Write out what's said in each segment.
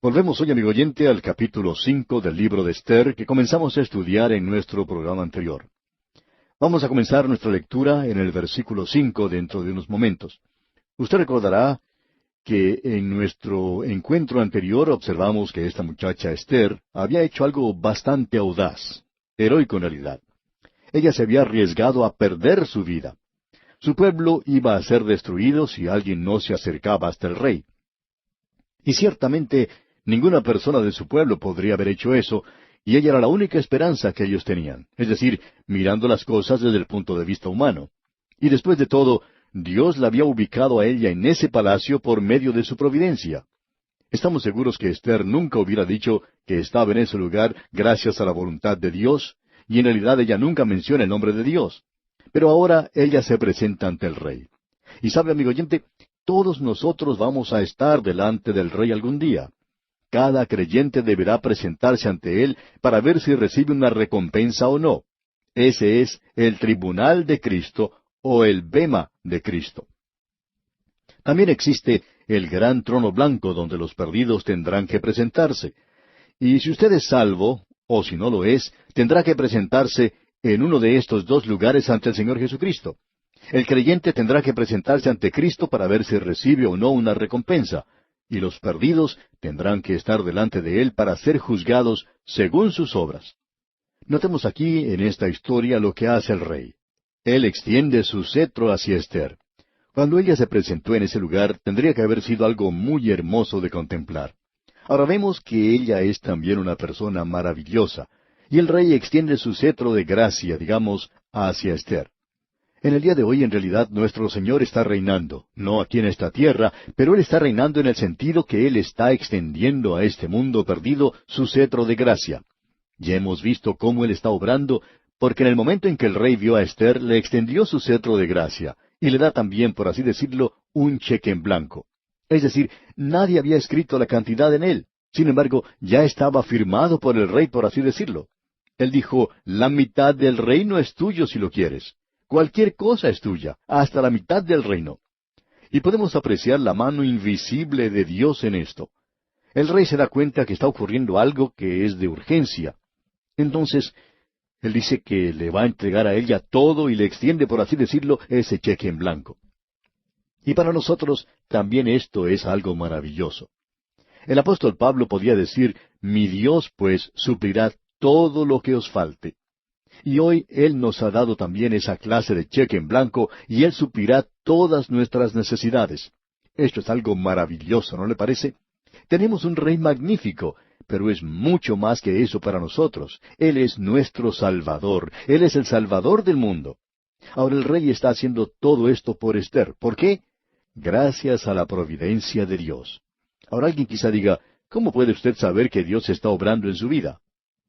Volvemos hoy, amigo oyente, al capítulo 5 del libro de Esther que comenzamos a estudiar en nuestro programa anterior. Vamos a comenzar nuestra lectura en el versículo 5 dentro de unos momentos. Usted recordará que en nuestro encuentro anterior observamos que esta muchacha Esther había hecho algo bastante audaz, heroico en realidad. Ella se había arriesgado a perder su vida. Su pueblo iba a ser destruido si alguien no se acercaba hasta el rey. Y ciertamente ninguna persona de su pueblo podría haber hecho eso, y ella era la única esperanza que ellos tenían, es decir, mirando las cosas desde el punto de vista humano. Y después de todo, Dios la había ubicado a ella en ese palacio por medio de su providencia. Estamos seguros que Esther nunca hubiera dicho que estaba en ese lugar gracias a la voluntad de Dios, y en realidad ella nunca menciona el nombre de Dios. Pero ahora ella se presenta ante el rey. Y sabe, amigo oyente, todos nosotros vamos a estar delante del rey algún día. Cada creyente deberá presentarse ante él para ver si recibe una recompensa o no. Ese es el tribunal de Cristo o el bema de Cristo. También existe el gran trono blanco donde los perdidos tendrán que presentarse. Y si usted es salvo, o si no lo es, tendrá que presentarse en uno de estos dos lugares ante el Señor Jesucristo. El creyente tendrá que presentarse ante Cristo para ver si recibe o no una recompensa, y los perdidos tendrán que estar delante de Él para ser juzgados según sus obras. Notemos aquí en esta historia lo que hace el rey. Él extiende su cetro hacia Esther. Cuando ella se presentó en ese lugar, tendría que haber sido algo muy hermoso de contemplar. Ahora vemos que ella es también una persona maravillosa, y el rey extiende su cetro de gracia, digamos, hacia Esther. En el día de hoy, en realidad, nuestro Señor está reinando, no aquí en esta tierra, pero Él está reinando en el sentido que Él está extendiendo a este mundo perdido su cetro de gracia. Ya hemos visto cómo Él está obrando, porque en el momento en que el rey vio a Esther, le extendió su cetro de gracia, y le da también, por así decirlo, un cheque en blanco. Es decir, nadie había escrito la cantidad en él. Sin embargo, ya estaba firmado por el rey, por así decirlo. Él dijo, la mitad del reino es tuyo si lo quieres. Cualquier cosa es tuya, hasta la mitad del reino. Y podemos apreciar la mano invisible de Dios en esto. El rey se da cuenta que está ocurriendo algo que es de urgencia. Entonces, él dice que le va a entregar a ella todo y le extiende, por así decirlo, ese cheque en blanco. Y para nosotros también esto es algo maravilloso. El apóstol Pablo podía decir, mi Dios pues suplirá todo lo que os falte. Y hoy Él nos ha dado también esa clase de cheque en blanco y Él suplirá todas nuestras necesidades. Esto es algo maravilloso, ¿no le parece? Tenemos un Rey magnífico, pero es mucho más que eso para nosotros. Él es nuestro Salvador. Él es el Salvador del mundo. Ahora el Rey está haciendo todo esto por Esther. ¿Por qué? Gracias a la providencia de Dios. Ahora alguien quizá diga, ¿cómo puede usted saber que Dios está obrando en su vida?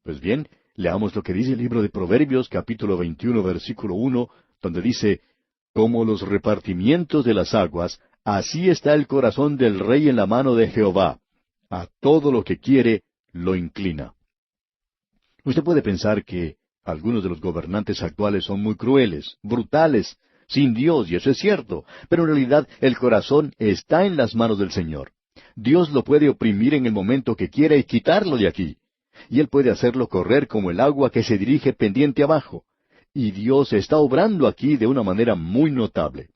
Pues bien, leamos lo que dice el libro de Proverbios, capítulo 21, versículo 1, donde dice, como los repartimientos de las aguas, así está el corazón del rey en la mano de Jehová. A todo lo que quiere, lo inclina. Usted puede pensar que algunos de los gobernantes actuales son muy crueles, brutales, sin Dios, y eso es cierto, pero en realidad el corazón está en las manos del Señor. Dios lo puede oprimir en el momento que quiera y quitarlo de aquí. Y Él puede hacerlo correr como el agua que se dirige pendiente abajo. Y Dios está obrando aquí de una manera muy notable.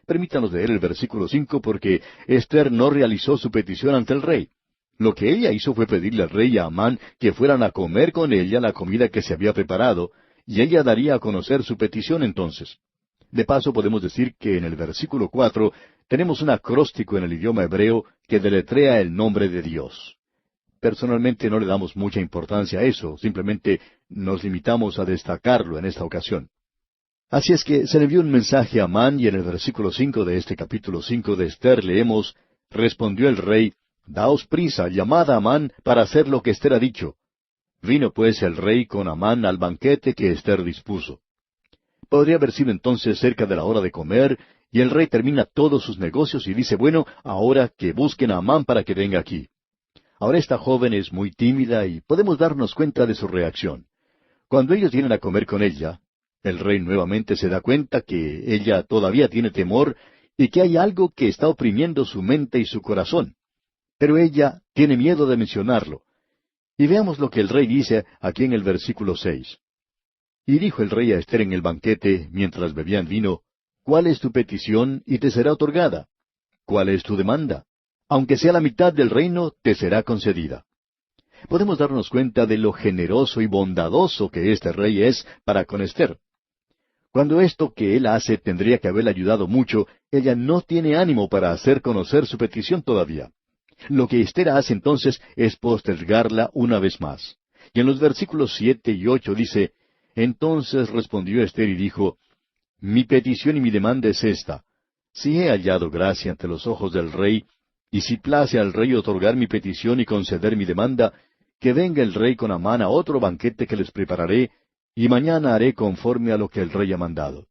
Permítanos leer el versículo 5 porque Esther no realizó su petición ante el rey. Lo que ella hizo fue pedirle al rey y a Amán que fueran a comer con ella la comida que se había preparado, y ella daría a conocer su petición entonces. De paso podemos decir que en el versículo 4 tenemos un acróstico en el idioma hebreo que deletrea el nombre de Dios. Personalmente no le damos mucha importancia a eso, simplemente nos limitamos a destacarlo en esta ocasión. Así es que se le envió un mensaje a Amán y en el versículo 5 de este capítulo 5 de Esther leemos, respondió el rey, daos prisa, llamad a Amán para hacer lo que Esther ha dicho. Vino pues el rey con Amán al banquete que Esther dispuso. Podría haber sido entonces cerca de la hora de comer, y el rey termina todos sus negocios y dice, bueno, ahora que busquen a Amán para que venga aquí. Ahora esta joven es muy tímida y podemos darnos cuenta de su reacción. Cuando ellos vienen a comer con ella, el rey nuevamente se da cuenta que ella todavía tiene temor y que hay algo que está oprimiendo su mente y su corazón. pero ella tiene miedo de mencionarlo. Y veamos lo que el rey dice aquí en el versículo 6. Y dijo el rey a Ester en el banquete, mientras bebían vino, ¿cuál es tu petición y te será otorgada? ¿Cuál es tu demanda? Aunque sea la mitad del reino, te será concedida. Podemos darnos cuenta de lo generoso y bondadoso que este rey es para con Ester. Cuando esto que él hace tendría que haberle ayudado mucho, ella no tiene ánimo para hacer conocer su petición todavía. Lo que Ester hace entonces es postergarla una vez más. Y en los versículos 7 y 8 dice, entonces respondió Ester y dijo, mi petición y mi demanda es esta. Si he hallado gracia ante los ojos del rey, y si place al rey otorgar mi petición y conceder mi demanda, que venga el rey con Amán a otro banquete que les prepararé, y mañana haré conforme a lo que el rey ha mandado.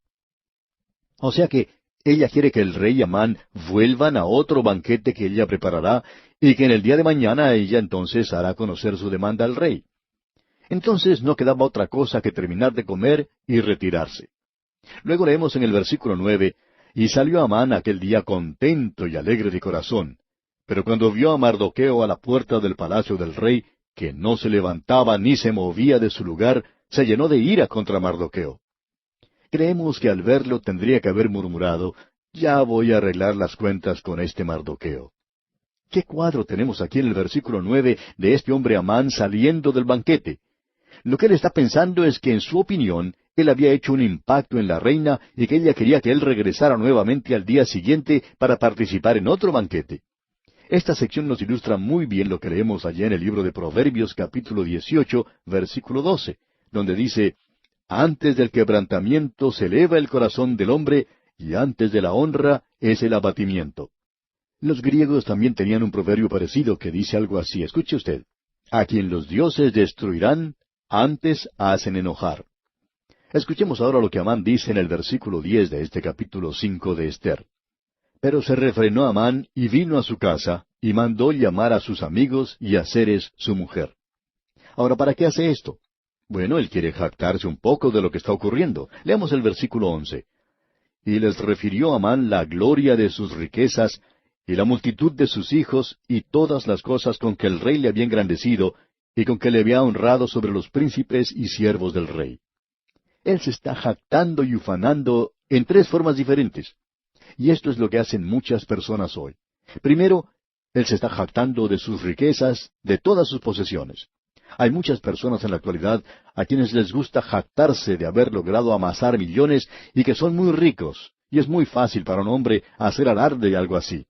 O sea que ella quiere que el rey y Amán vuelvan a otro banquete que ella preparará, y que en el día de mañana ella entonces hará conocer su demanda al rey. Entonces no quedaba otra cosa que terminar de comer y retirarse. Luego leemos en el versículo 9, y salió Amán aquel día contento y alegre de corazón. Pero cuando vio a Mardoqueo a la puerta del palacio del rey, que no se levantaba ni se movía de su lugar, se llenó de ira contra Mardoqueo. Creemos que al verlo tendría que haber murmurado, ya voy a arreglar las cuentas con este Mardoqueo. ¿Qué cuadro tenemos aquí en el versículo 9 de este hombre Amán saliendo del banquete? Lo que él está pensando es que en su opinión, él había hecho un impacto en la reina y que ella quería que él regresara nuevamente al día siguiente para participar en otro banquete. Esta sección nos ilustra muy bien lo que leemos allá en el libro de Proverbios capítulo 18, versículo 12, donde dice, antes del quebrantamiento se eleva el corazón del hombre, y antes de la honra es el abatimiento. Los griegos también tenían un proverbio parecido que dice algo así. Escuche usted. A quien los dioses destruirán, antes hacen enojar. Escuchemos ahora lo que Amán dice en el versículo 10 de este capítulo 5 de Ester. Pero se refrenó Amán y vino a su casa, y mandó llamar a sus amigos y a Zeres su mujer. Ahora, ¿para qué hace esto? Bueno, él quiere jactarse un poco de lo que está ocurriendo. Leamos el versículo 11. Y les refirió Amán la gloria de sus riquezas, y la multitud de sus hijos, y todas las cosas con que el rey le había engrandecido, y con que le había honrado sobre los príncipes y siervos del rey. Él se está jactando y ufanando en tres formas diferentes. Y esto es lo que hacen muchas personas hoy. Primero, él se está jactando de sus riquezas, de todas sus posesiones. Hay muchas personas en la actualidad a quienes les gusta jactarse de haber logrado amasar millones y que son muy ricos, y es muy fácil para un hombre hacer alarde de algo así.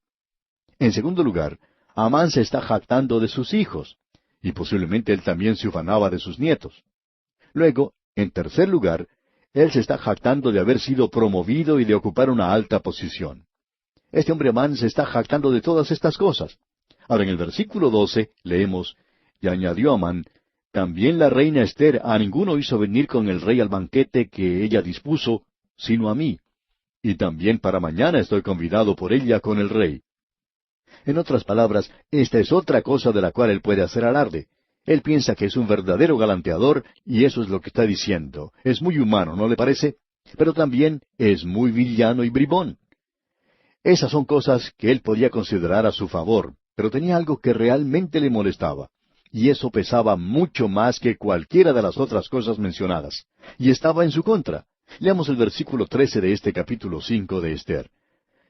En segundo lugar, Amán se está jactando de sus hijos, y posiblemente él también se ufanaba de sus nietos. Luego, en tercer lugar, él se está jactando de haber sido promovido y de ocupar una alta posición. Este hombre Amán se está jactando de todas estas cosas. Ahora, en el versículo 12 leemos, y añadió Amán, también la reina Ester a ninguno hizo venir con el rey al banquete que ella dispuso, sino a mí. Y también para mañana estoy convidado por ella con el rey. En otras palabras, esta es otra cosa de la cual él puede hacer alarde. Él piensa que es un verdadero galanteador, y eso es lo que está diciendo. Es muy humano, ¿no le parece? Pero también es muy villano y bribón. Esas son cosas que él podía considerar a su favor, pero tenía algo que realmente le molestaba. Y eso pesaba mucho más que cualquiera de las otras cosas mencionadas. Y estaba en su contra. Leamos el versículo 13 de este capítulo 5 de Ester.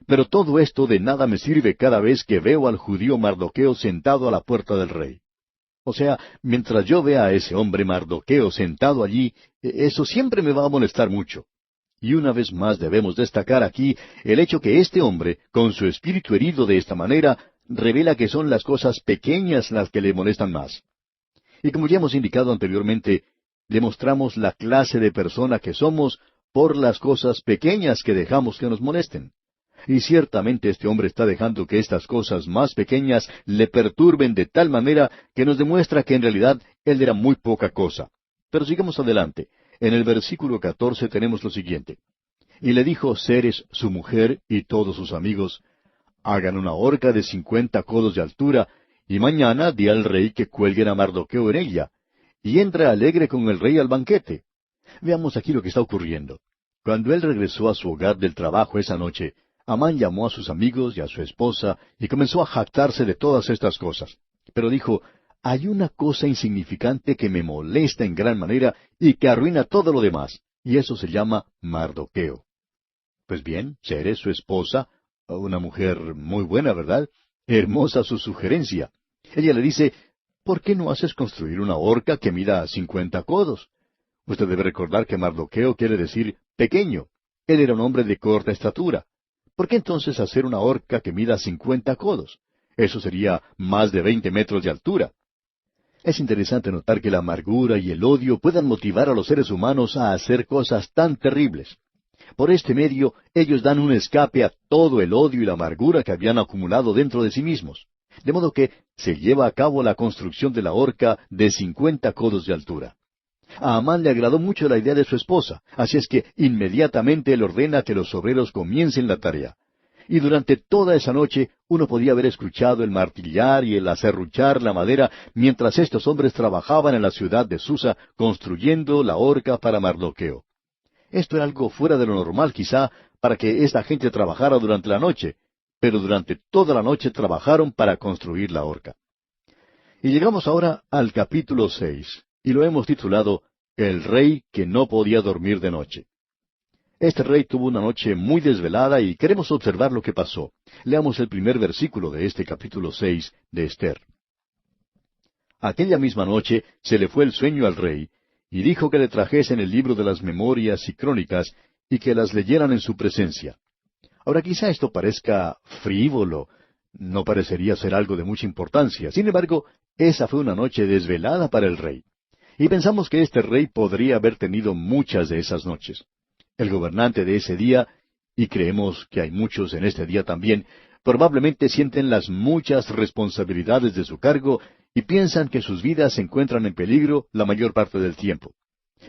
Pero todo esto de nada me sirve cada vez que veo al judío Mardoqueo sentado a la puerta del rey. O sea, mientras yo vea a ese hombre Mardoqueo sentado allí, eso siempre me va a molestar mucho. Y una vez más debemos destacar aquí el hecho que este hombre, con su espíritu herido de esta manera, revela que son las cosas pequeñas las que le molestan más. Y como ya hemos indicado anteriormente, demostramos la clase de persona que somos por las cosas pequeñas que dejamos que nos molesten. Y ciertamente este hombre está dejando que estas cosas más pequeñas le perturben de tal manera que nos demuestra que en realidad él era muy poca cosa. Pero sigamos adelante. En el versículo 14 tenemos lo siguiente. Y le dijo Zeres su mujer y todos sus amigos, hagan una horca de 50 codos de altura, y mañana di al rey que cuelguen a Mardoqueo en ella, y entre alegre con el rey al banquete. Veamos aquí lo que está ocurriendo. Cuando él regresó a su hogar del trabajo esa noche, Amán llamó a sus amigos y a su esposa y comenzó a jactarse de todas estas cosas. Pero dijo, hay una cosa insignificante que me molesta en gran manera y que arruina todo lo demás, y eso se llama Mardoqueo. Pues bien, Zeres, su esposa, una mujer muy buena, ¿verdad? Hermosa su sugerencia. Ella le dice, ¿por qué no haces construir una horca que mida 50 codos? Usted debe recordar que Mardoqueo quiere decir pequeño. Él era un hombre de corta estatura. ¿Por qué entonces hacer una horca que mida 50 codos? Eso sería más de 20 metros de altura. Es interesante notar que la amargura y el odio puedan motivar a los seres humanos a hacer cosas tan terribles. Por este medio, ellos dan un escape a todo el odio y la amargura que habían acumulado dentro de sí mismos. De modo que se lleva a cabo la construcción de la horca de 50 codos de altura. A Amán le agradó mucho la idea de su esposa, así es que inmediatamente él ordena que los obreros comiencen la tarea. Y durante toda esa noche uno podía haber escuchado el martillar y el acerruchar la madera mientras estos hombres trabajaban en la ciudad de Susa construyendo la horca para Mardoqueo. Esto era algo fuera de lo normal quizá para que esta gente trabajara durante la noche, pero durante toda la noche trabajaron para construir la horca. Y llegamos ahora al capítulo 6, y lo hemos titulado El rey que no podía dormir de noche. Este rey tuvo una noche muy desvelada y queremos observar lo que pasó. Leamos el primer versículo de este capítulo 6 de Ester. Aquella misma noche se le fue el sueño al rey, y dijo que le trajesen el libro de las memorias y crónicas, y que las leyeran en su presencia. Ahora quizá esto parezca frívolo, no parecería ser algo de mucha importancia. Sin embargo, esa fue una noche desvelada para el rey. Y pensamos que este rey podría haber tenido muchas de esas noches. El gobernante de ese día, y creemos que hay muchos en este día también, probablemente sienten las muchas responsabilidades de su cargo y piensan que sus vidas se encuentran en peligro la mayor parte del tiempo.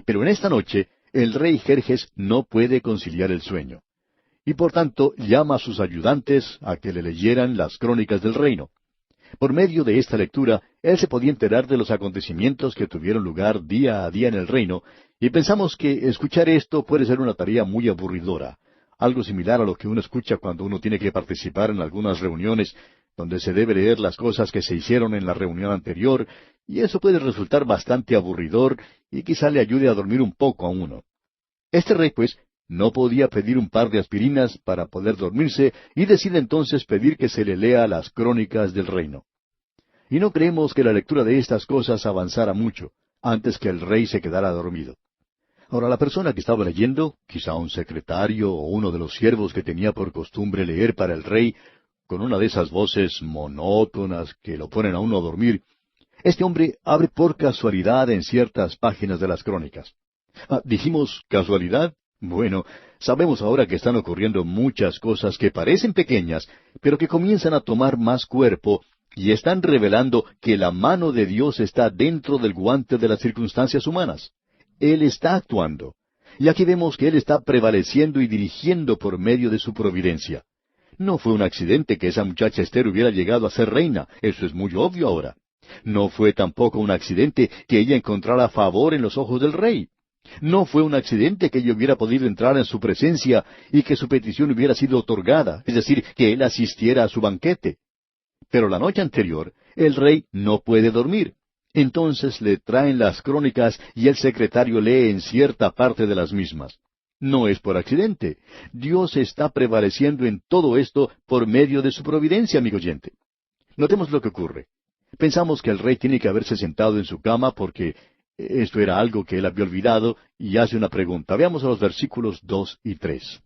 Pero en esta noche, el rey Jerjes no puede conciliar el sueño. Y por tanto llama a sus ayudantes a que le leyeran las crónicas del reino. Por medio de esta lectura, él se podía enterar de los acontecimientos que tuvieron lugar día a día en el reino, y pensamos que escuchar esto puede ser una tarea muy aburridora, algo similar a lo que uno escucha cuando uno tiene que participar en algunas reuniones, donde se debe leer las cosas que se hicieron en la reunión anterior, y eso puede resultar bastante aburridor, y quizá le ayude a dormir un poco a uno. Este rey, pues, no podía pedir un par de aspirinas para poder dormirse y decide entonces pedir que se le lea las crónicas del reino. Y no creemos que la lectura de estas cosas avanzara mucho, antes que el rey se quedara dormido. Ahora, la persona que estaba leyendo, quizá un secretario o uno de los siervos que tenía por costumbre leer para el rey, con una de esas voces monótonas que lo ponen a uno a dormir, este hombre abre por casualidad en ciertas páginas de las crónicas. ¿Dijimos casualidad? Bueno, sabemos ahora que están ocurriendo muchas cosas que parecen pequeñas, pero que comienzan a tomar más cuerpo y están revelando que la mano de Dios está dentro del guante de las circunstancias humanas. Él está actuando. Y aquí vemos que Él está prevaleciendo y dirigiendo por medio de su providencia. No fue un accidente que esa muchacha Ester hubiera llegado a ser reina, eso es muy obvio ahora. No fue tampoco un accidente que ella encontrara favor en los ojos del rey. No fue un accidente que ella hubiera podido entrar en su presencia y que su petición hubiera sido otorgada, es decir, que él asistiera a su banquete. Pero la noche anterior, el rey no puede dormir. Entonces le traen las crónicas y el secretario lee en cierta parte de las mismas. No es por accidente. Dios está prevaleciendo en todo esto por medio de su providencia, amigo oyente. Notemos lo que ocurre. Pensamos que el rey tiene que haberse sentado en su cama porque esto era algo que él había olvidado, y hace una pregunta. Veamos a los versículos 2 y 3.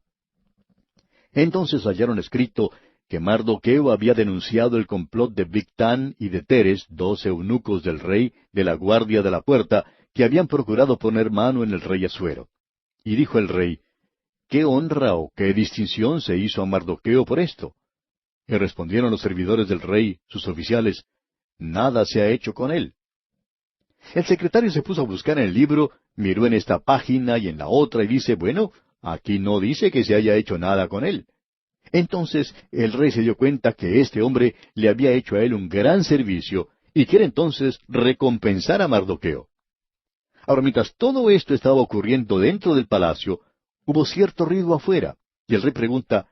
Entonces hallaron escrito que Mardoqueo había denunciado el complot de Bigtán y de Teres, 2 eunucos del rey, de la guardia de la puerta, que habían procurado poner mano en el rey Asuero. Y dijo el rey, ¿qué honra o qué distinción se hizo a Mardoqueo por esto? Y respondieron los servidores del rey, sus oficiales, nada se ha hecho con él. El secretario se puso a buscar en el libro, miró en esta página y en la otra y dice, bueno, aquí no dice que se haya hecho nada con él. Entonces el rey se dio cuenta que este hombre le había hecho a él un gran servicio y quiere entonces recompensar a Mardoqueo. Ahora, mientras todo esto estaba ocurriendo dentro del palacio, hubo cierto ruido afuera, y el rey pregunta,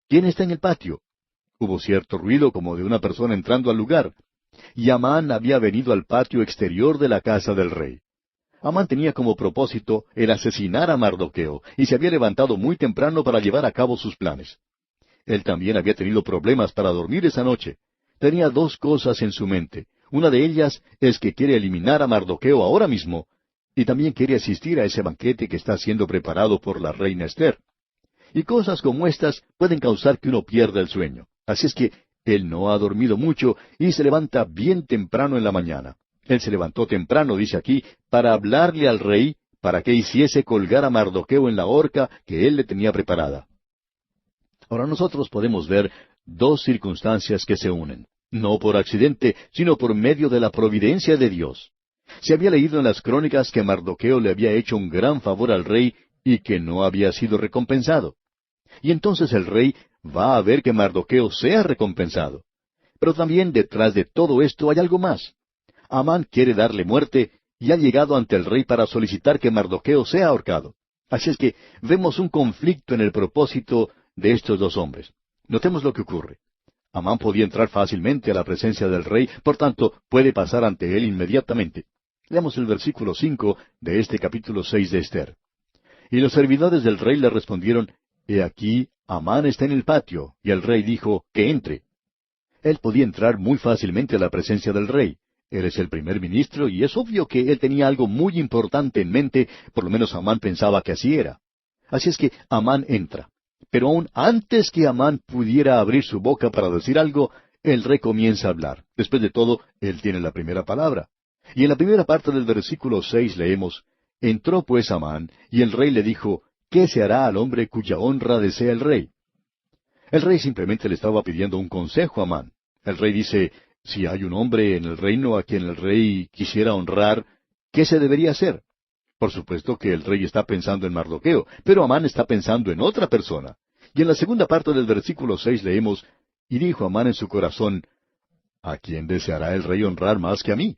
¿Quién está en el patio? Hubo cierto ruido como de una persona entrando al lugar. Y Amán había venido al patio exterior de la casa del rey. Amán tenía como propósito el asesinar a Mardoqueo, y se había levantado muy temprano para llevar a cabo sus planes. Él también había tenido problemas para dormir esa noche. Tenía dos cosas en su mente. Una de ellas es que quiere eliminar a Mardoqueo ahora mismo, y también quiere asistir a ese banquete que está siendo preparado por la reina Esther. Y cosas como estas pueden causar que uno pierda el sueño. Así es que él no ha dormido mucho y se levanta bien temprano en la mañana. Él se levantó temprano, dice aquí, para hablarle al rey, para que hiciese colgar a Mardoqueo en la horca que él le tenía preparada. Ahora nosotros podemos ver dos circunstancias que se unen, no por accidente, sino por medio de la providencia de Dios. Se había leído en las crónicas que Mardoqueo le había hecho un gran favor al rey y que no había sido recompensado. Y entonces el rey va a ver que Mardoqueo sea recompensado. Pero también detrás de todo esto hay algo más. Amán quiere darle muerte y ha llegado ante el rey para solicitar que Mardoqueo sea ahorcado. Así es que vemos un conflicto en el propósito de estos dos hombres. Notemos lo que ocurre. Amán podía entrar fácilmente a la presencia del rey, por tanto, puede pasar ante él inmediatamente. Leamos el versículo 5 de este capítulo 6 de Esther. Y los servidores del rey le respondieron, He aquí, Amán está en el patio. Y el rey dijo, que entre. Él podía entrar muy fácilmente a la presencia del rey. Él es el primer ministro y es obvio que él tenía algo muy importante en mente, por lo menos Amán pensaba que así era. Así es que Amán entra. Pero aún antes que Amán pudiera abrir su boca para decir algo, el rey comienza a hablar. Después de todo, él tiene la primera palabra. Y en la primera parte del versículo 6 leemos, Entró pues Amán, y el rey le dijo, ¿qué se hará al hombre cuya honra desea el rey? El rey simplemente le estaba pidiendo un consejo a Amán. El rey dice, si hay un hombre en el reino a quien el rey quisiera honrar, ¿qué se debería hacer? Por supuesto que el rey está pensando en Mardoqueo, pero Amán está pensando en otra persona. Y en la segunda parte del versículo 6 leemos, Y dijo Amán en su corazón, ¿a quién deseará el rey honrar más que a mí?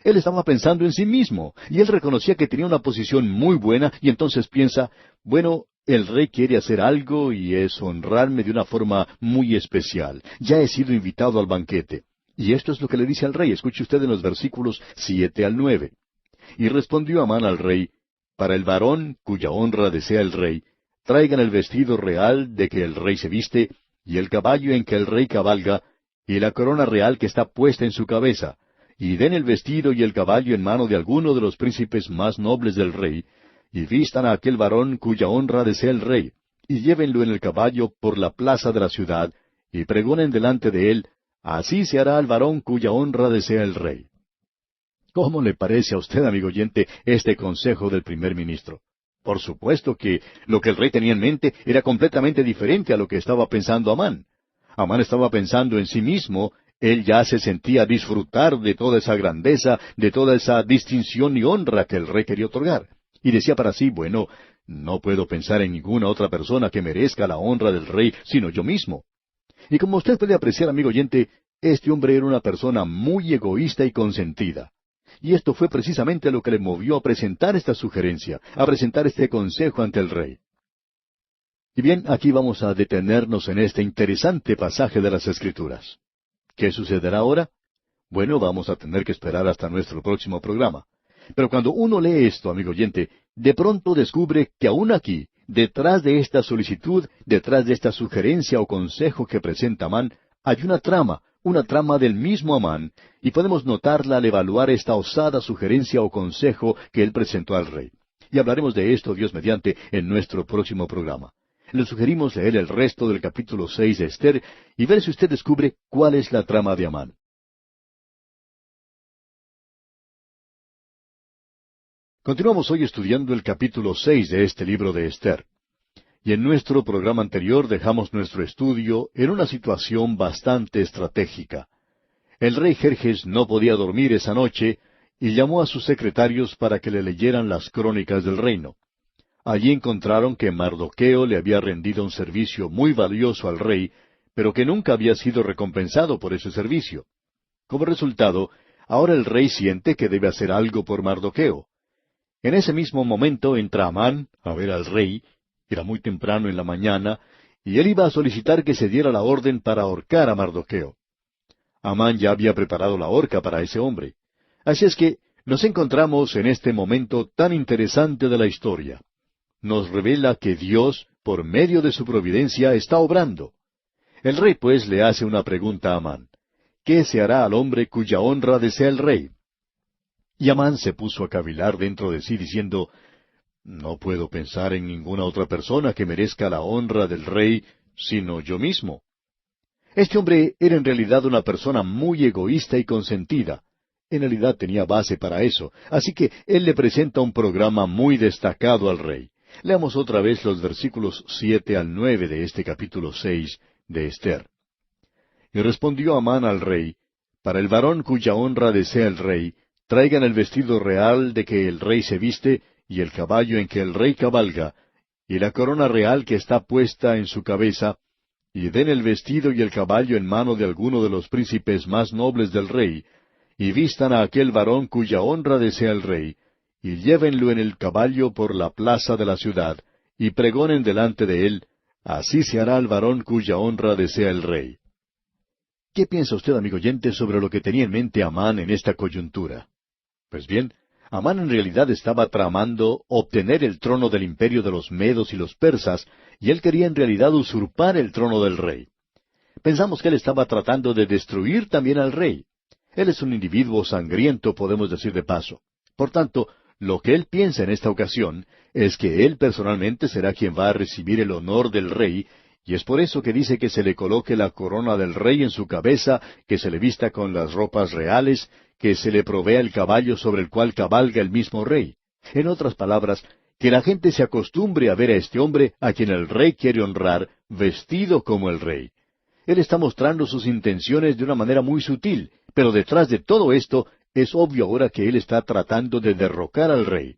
Él estaba pensando en sí mismo, y él reconocía que tenía una posición muy buena, y entonces piensa, bueno, el rey quiere hacer algo y es honrarme de una forma muy especial. Ya he sido invitado al banquete. Y esto es lo que le dice al rey. Escuche usted en los versículos 7 al 9. Y respondió Amán al rey, Para el varón cuya honra desea el rey, traigan el vestido real de que el rey se viste, y el caballo en que el rey cabalga, y la corona real que está puesta en su cabeza, y den el vestido y el caballo en mano de alguno de los príncipes más nobles del rey, y vistan a aquel varón cuya honra desea el rey, y llévenlo en el caballo por la plaza de la ciudad, y pregonen delante de él, Así se hará al varón cuya honra desea el rey. ¿Cómo le parece a usted, amigo oyente, este consejo del primer ministro? Por supuesto que lo que el rey tenía en mente era completamente diferente a lo que estaba pensando Amán. Amán estaba pensando en sí mismo. Él ya se sentía disfrutar de toda esa grandeza, de toda esa distinción y honra que el rey quería otorgar. Y decía para sí, bueno, no puedo pensar en ninguna otra persona que merezca la honra del rey, sino yo mismo. Y como usted puede apreciar, amigo oyente, este hombre era una persona muy egoísta y consentida. Y esto fue precisamente lo que le movió a presentar esta sugerencia, a presentar este consejo ante el rey. Y bien, aquí vamos a detenernos en este interesante pasaje de las Escrituras. ¿Qué sucederá ahora? Bueno, vamos a tener que esperar hasta nuestro próximo programa. Pero cuando uno lee esto, amigo oyente, de pronto descubre que aún aquí, detrás de esta solicitud, detrás de esta sugerencia o consejo que presenta Amán, hay una trama del mismo Amán, y podemos notarla al evaluar esta osada sugerencia o consejo que él presentó al rey. Y hablaremos de esto, Dios mediante, en nuestro próximo programa. Le sugerimos leer el resto del capítulo 6 de Esther y ver si usted descubre cuál es la trama de Amán. Continuamos hoy estudiando el capítulo 6 de este libro de Esther. Y en nuestro programa anterior dejamos nuestro estudio en una situación bastante estratégica. El rey Jerjes no podía dormir esa noche y llamó a sus secretarios para que le leyeran las crónicas del reino. Allí encontraron que Mardoqueo le había rendido un servicio muy valioso al rey, pero que nunca había sido recompensado por ese servicio. Como resultado, ahora el rey siente que debe hacer algo por Mardoqueo. En ese mismo momento entra Amán a ver al rey, era muy temprano en la mañana, y él iba a solicitar que se diera la orden para ahorcar a Mardoqueo. Amán ya había preparado la horca para ese hombre. Así es que nos encontramos en este momento tan interesante de la historia. Nos revela que Dios, por medio de su providencia, está obrando. El rey pues le hace una pregunta a Amán. ¿Qué se hará al hombre cuya honra desea el rey? Y Amán se puso a cavilar dentro de sí diciendo, no puedo pensar en ninguna otra persona que merezca la honra del rey, sino yo mismo. Este hombre era en realidad una persona muy egoísta y consentida. En realidad tenía base para eso, así que él le presenta un programa muy destacado al rey. Leamos otra vez los versículos 7 al 9 de este capítulo 6 de Ester. Y respondió Amán al rey, para el varón cuya honra desea el rey, traigan el vestido real de que el rey se viste, y el caballo en que el rey cabalga, y la corona real que está puesta en su cabeza, y den el vestido y el caballo en mano de alguno de los príncipes más nobles del rey, y vistan a aquel varón cuya honra desea el rey, y llévenlo en el caballo por la plaza de la ciudad, y pregonen delante de él, así se hará al varón cuya honra desea el rey. ¿Qué piensa usted, amigo oyente, sobre lo que tenía en mente Amán en esta coyuntura? Pues bien, Amán en realidad estaba tramando obtener el trono del imperio de los medos y los persas, y él quería en realidad usurpar el trono del rey. Pensamos que él estaba tratando de destruir también al rey. Él es un individuo sangriento, podemos decir de paso. Por tanto, lo que él piensa en esta ocasión es que él personalmente será quien va a recibir el honor del rey, y es por eso que dice que se le coloque la corona del rey en su cabeza, que se le vista con las ropas reales, que se le provea el caballo sobre el cual cabalga el mismo rey. En otras palabras, que la gente se acostumbre a ver a este hombre a quien el rey quiere honrar, vestido como el rey. Él está mostrando sus intenciones de una manera muy sutil, pero detrás de todo esto es obvio ahora que él está tratando de derrocar al rey.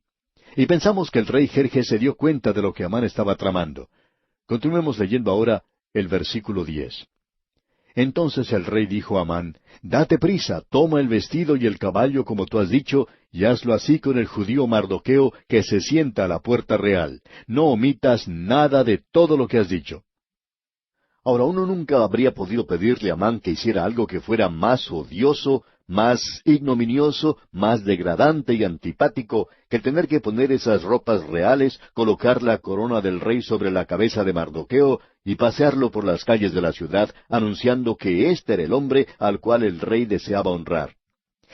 Y pensamos que el rey Jerjes se dio cuenta de lo que Amán estaba tramando. Continuemos leyendo ahora el versículo 10. Entonces el rey dijo a Amán, date prisa, toma el vestido y el caballo como tú has dicho, y hazlo así con el judío Mardoqueo que se sienta a la puerta real. No omitas nada de todo lo que has dicho. Ahora, uno nunca habría podido pedirle a Amán que hiciera algo que fuera más odioso, más ignominioso, más degradante y antipático que tener que poner esas ropas reales, colocar la corona del rey sobre la cabeza de Mardoqueo y pasearlo por las calles de la ciudad anunciando que este era el hombre al cual el rey deseaba honrar.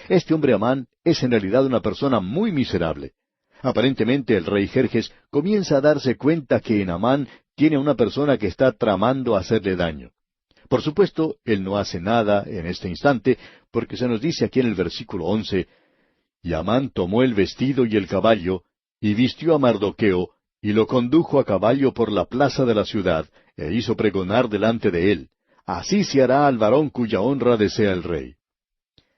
Este hombre Amán es en realidad una persona muy miserable. Aparentemente el rey Jerjes comienza a darse cuenta que en Amán tiene una persona que está tramando hacerle daño. Por supuesto, él no hace nada en este instante, porque se nos dice aquí en el versículo 11, y Amán tomó el vestido y el caballo, y vistió a Mardoqueo, y lo condujo a caballo por la plaza de la ciudad, e hizo pregonar delante de él, así se hará al varón cuya honra desea el rey.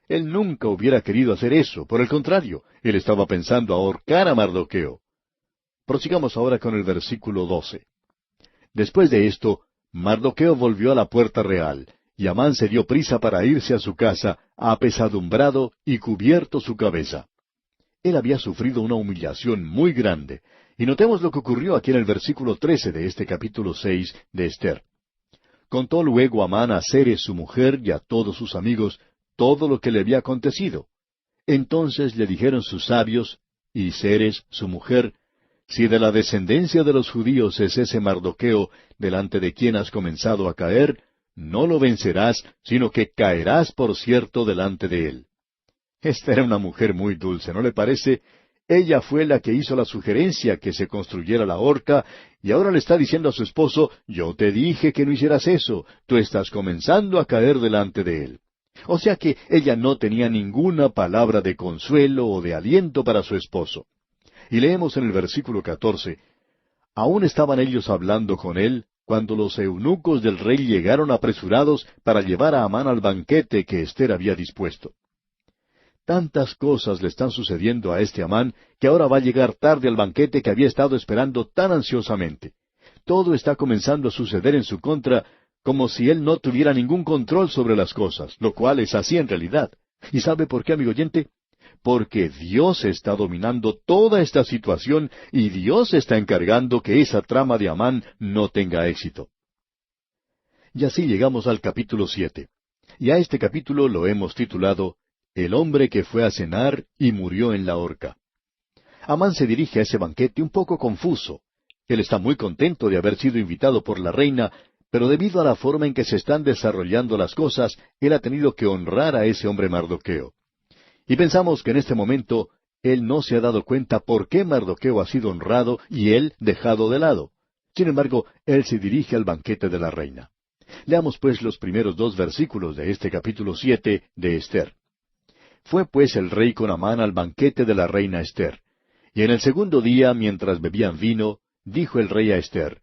Él nunca hubiera querido hacer eso, por el contrario, él estaba pensando ahorcar a Mardoqueo. Prosigamos ahora con el versículo 12. Después de esto, Mardoqueo volvió a la puerta real, y Amán se dio prisa para irse a su casa, apesadumbrado y cubierto su cabeza. Él había sufrido una humillación muy grande, y notemos lo que ocurrió aquí en el versículo 13 de este capítulo 6 de Ester. Contó luego Amán a Ceres su mujer y a todos sus amigos todo lo que le había acontecido. Entonces le dijeron sus sabios, y Ceres su mujer, si de la descendencia de los judíos es ese Mardoqueo, delante de quien has comenzado a caer, no lo vencerás, sino que caerás por cierto delante de él. Esta era una mujer muy dulce, ¿no le parece? Ella fue la que hizo la sugerencia que se construyera la horca, y ahora le está diciendo a su esposo, yo te dije que no hicieras eso, tú estás comenzando a caer delante de él. O sea que ella no tenía ninguna palabra de consuelo o de aliento para su esposo. Y leemos en el versículo 14, aún estaban ellos hablando con él, cuando los eunucos del rey llegaron apresurados para llevar a Amán al banquete que Ester había dispuesto. Tantas cosas le están sucediendo a este Amán que ahora va a llegar tarde al banquete que había estado esperando tan ansiosamente. Todo está comenzando a suceder en su contra como si él no tuviera ningún control sobre las cosas, lo cual es así en realidad. ¿Y sabe por qué, amigo oyente? Porque Dios está dominando toda esta situación y Dios está encargando que esa trama de Amán no tenga éxito. Y así llegamos al capítulo 7. Y a este capítulo lo hemos titulado El hombre que fue a cenar y murió en la horca. Amán se dirige a ese banquete un poco confuso. Él está muy contento de haber sido invitado por la reina, pero debido a la forma en que se están desarrollando las cosas, él ha tenido que honrar a ese hombre Mardoqueo. Y pensamos que en este momento él no se ha dado cuenta por qué Mardoqueo ha sido honrado y él dejado de lado. Sin embargo, él se dirige al banquete de la reina. Leamos pues los primeros 2 versículos de este capítulo 7 de Esther. Fue pues el rey con Amán al banquete de la reina Esther. Y en el segundo día, mientras bebían vino, dijo el rey a Esther: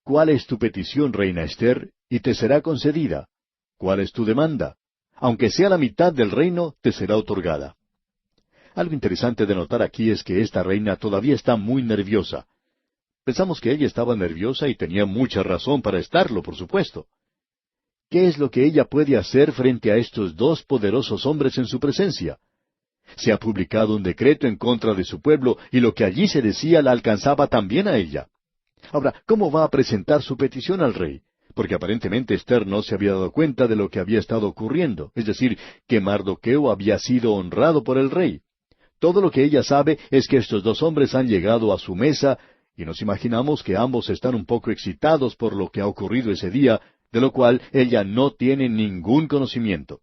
¿Cuál es tu petición, reina Esther? Y te será concedida. ¿Cuál es tu demanda? Aunque sea la mitad del reino, te será otorgada. Algo interesante de notar aquí es que esta reina todavía está muy nerviosa. Pensamos que ella estaba nerviosa y tenía mucha razón para estarlo, por supuesto. ¿Qué es lo que ella puede hacer frente a estos 2 poderosos hombres en su presencia? Se ha publicado un decreto en contra de su pueblo y lo que allí se decía la alcanzaba también a ella. Ahora, ¿cómo va a presentar su petición al rey? Porque aparentemente Esther no se había dado cuenta de lo que había estado ocurriendo, es decir, que Mardoqueo había sido honrado por el rey. Todo lo que ella sabe es que estos 2 hombres han llegado a su mesa, y nos imaginamos que ambos están un poco excitados por lo que ha ocurrido ese día, de lo cual ella no tiene ningún conocimiento.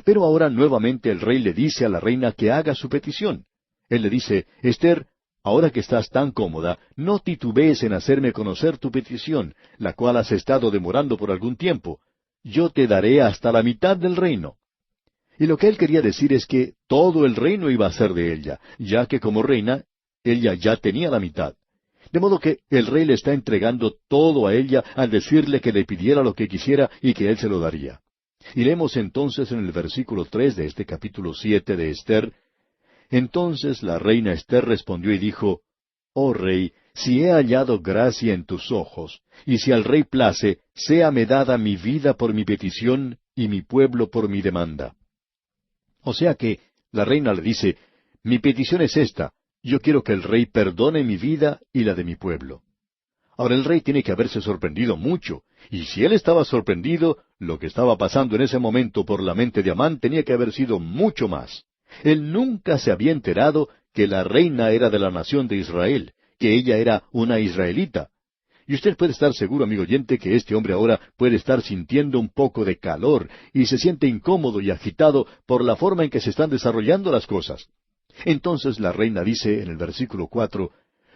Pero ahora nuevamente el rey le dice a la reina que haga su petición. Él le dice: Esther, ahora que estás tan cómoda, no titubees en hacerme conocer tu petición, la cual has estado demorando por algún tiempo. Yo te daré hasta la mitad del reino. Y lo que él quería decir es que todo el reino iba a ser de ella, ya que como reina, ella ya tenía la mitad. De modo que el rey le está entregando todo a ella al decirle que le pidiera lo que quisiera y que él se lo daría. Y leemos entonces en el versículo 3 de este capítulo 7 de Esther: Entonces la reina Esther respondió y dijo: Oh rey, si he hallado gracia en tus ojos, y si al rey place, séame dada mi vida por mi petición y mi pueblo por mi demanda. O sea que la reina le dice: Mi petición es esta, yo quiero que el rey perdone mi vida y la de mi pueblo. Ahora el rey tiene que haberse sorprendido mucho, y si él estaba sorprendido, lo que estaba pasando en ese momento por la mente de Amán tenía que haber sido mucho más. Él nunca se había enterado que la reina era de la nación de Israel, que ella era una israelita. Y usted puede estar seguro, amigo oyente, que este hombre ahora puede estar sintiendo un poco de calor y se siente incómodo y agitado por la forma en que se están desarrollando las cosas. Entonces la reina dice en el versículo 4,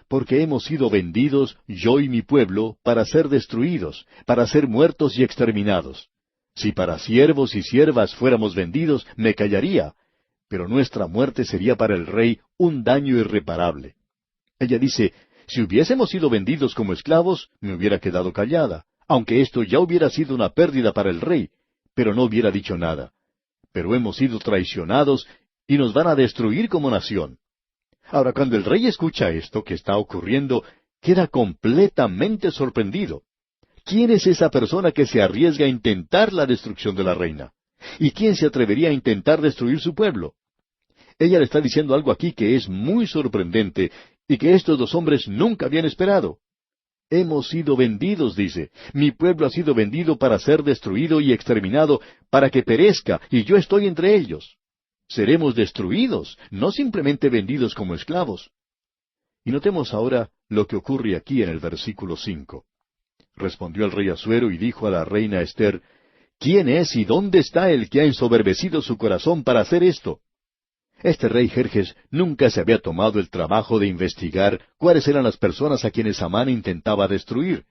Porque hemos sido vendidos, yo y mi pueblo, para ser destruidos, para ser muertos y exterminados. Si para siervos y siervas fuéramos vendidos, me callaría, pero nuestra muerte sería para el rey un daño irreparable. Ella dice: Si hubiésemos sido vendidos como esclavos, me hubiera quedado callada, aunque esto ya hubiera sido una pérdida para el rey, pero no hubiera dicho nada. Pero hemos sido traicionados y nos van a destruir como nación. Ahora, cuando el rey escucha esto que está ocurriendo, queda completamente sorprendido. ¿Quién es esa persona que se arriesga a intentar la destrucción de la reina? ¿Y quién se atrevería a intentar destruir su pueblo? Ella le está diciendo algo aquí que es muy sorprendente y que estos 2 hombres nunca habían esperado. Hemos sido vendidos, dice. Mi pueblo ha sido vendido para ser destruido y exterminado, para que perezca, y yo estoy entre ellos. Seremos destruidos, no simplemente vendidos como esclavos. Y notemos ahora lo que ocurre aquí en el versículo 5. Respondió el rey Asuero y dijo a la reina Esther: ¿Quién es y dónde está el que ha ensoberbecido su corazón para hacer esto? Este rey Jerjes nunca se había tomado el trabajo de investigar cuáles eran las personas a quienes Amán intentaba destruir.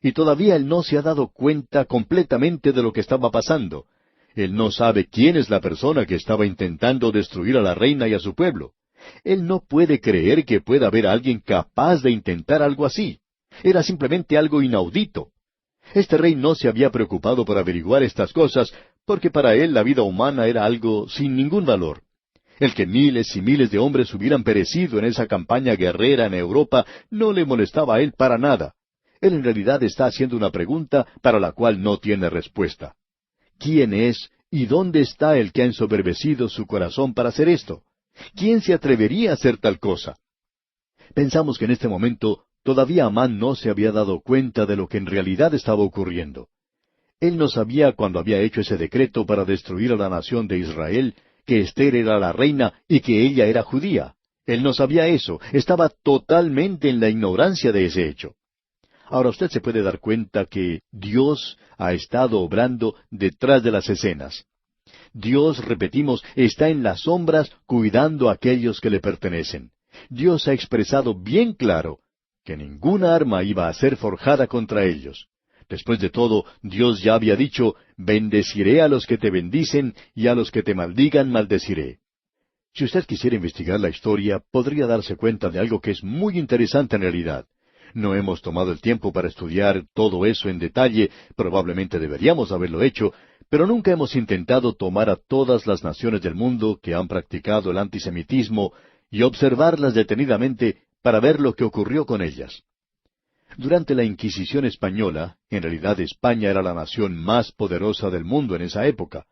Y todavía él no se ha dado cuenta completamente de lo que estaba pasando. Él no sabe quién es la persona que estaba intentando destruir a la reina y a su pueblo. Él no puede creer que pueda haber alguien capaz de intentar algo así. Era simplemente algo inaudito. Este rey no se había preocupado por averiguar estas cosas, porque para él la vida humana era algo sin ningún valor. El que miles y miles de hombres hubieran perecido en esa campaña guerrera en Europa no le molestaba a él para nada. Él en realidad está haciendo una pregunta para la cual no tiene respuesta. ¿Quién es y dónde está el que ha ensoberbecido su corazón para hacer esto? ¿Quién se atrevería a hacer tal cosa? Pensamos que en este momento todavía Amán no se había dado cuenta de lo que en realidad estaba ocurriendo. Él no sabía cuando había hecho ese decreto para destruir a la nación de Israel, que Ester era la reina y que ella era judía. Él no sabía eso, estaba totalmente en la ignorancia de ese hecho. Ahora usted se puede dar cuenta que Dios ha estado obrando detrás de las escenas. Dios, repetimos, está en las sombras cuidando a aquellos que le pertenecen. Dios ha expresado bien claro que ninguna arma iba a ser forjada contra ellos. Después de todo, Dios ya había dicho, bendeciré a los que te bendicen y a los que te maldigan maldeciré. Si usted quisiera investigar la historia, podría darse cuenta de algo que es muy interesante en realidad. No hemos tomado el tiempo para estudiar todo eso en detalle, probablemente deberíamos haberlo hecho, pero nunca hemos intentado tomar a todas las naciones del mundo que han practicado el antisemitismo y observarlas detenidamente para ver lo que ocurrió con ellas. Durante la Inquisición española, en realidad España era la nación más poderosa del mundo en esa época.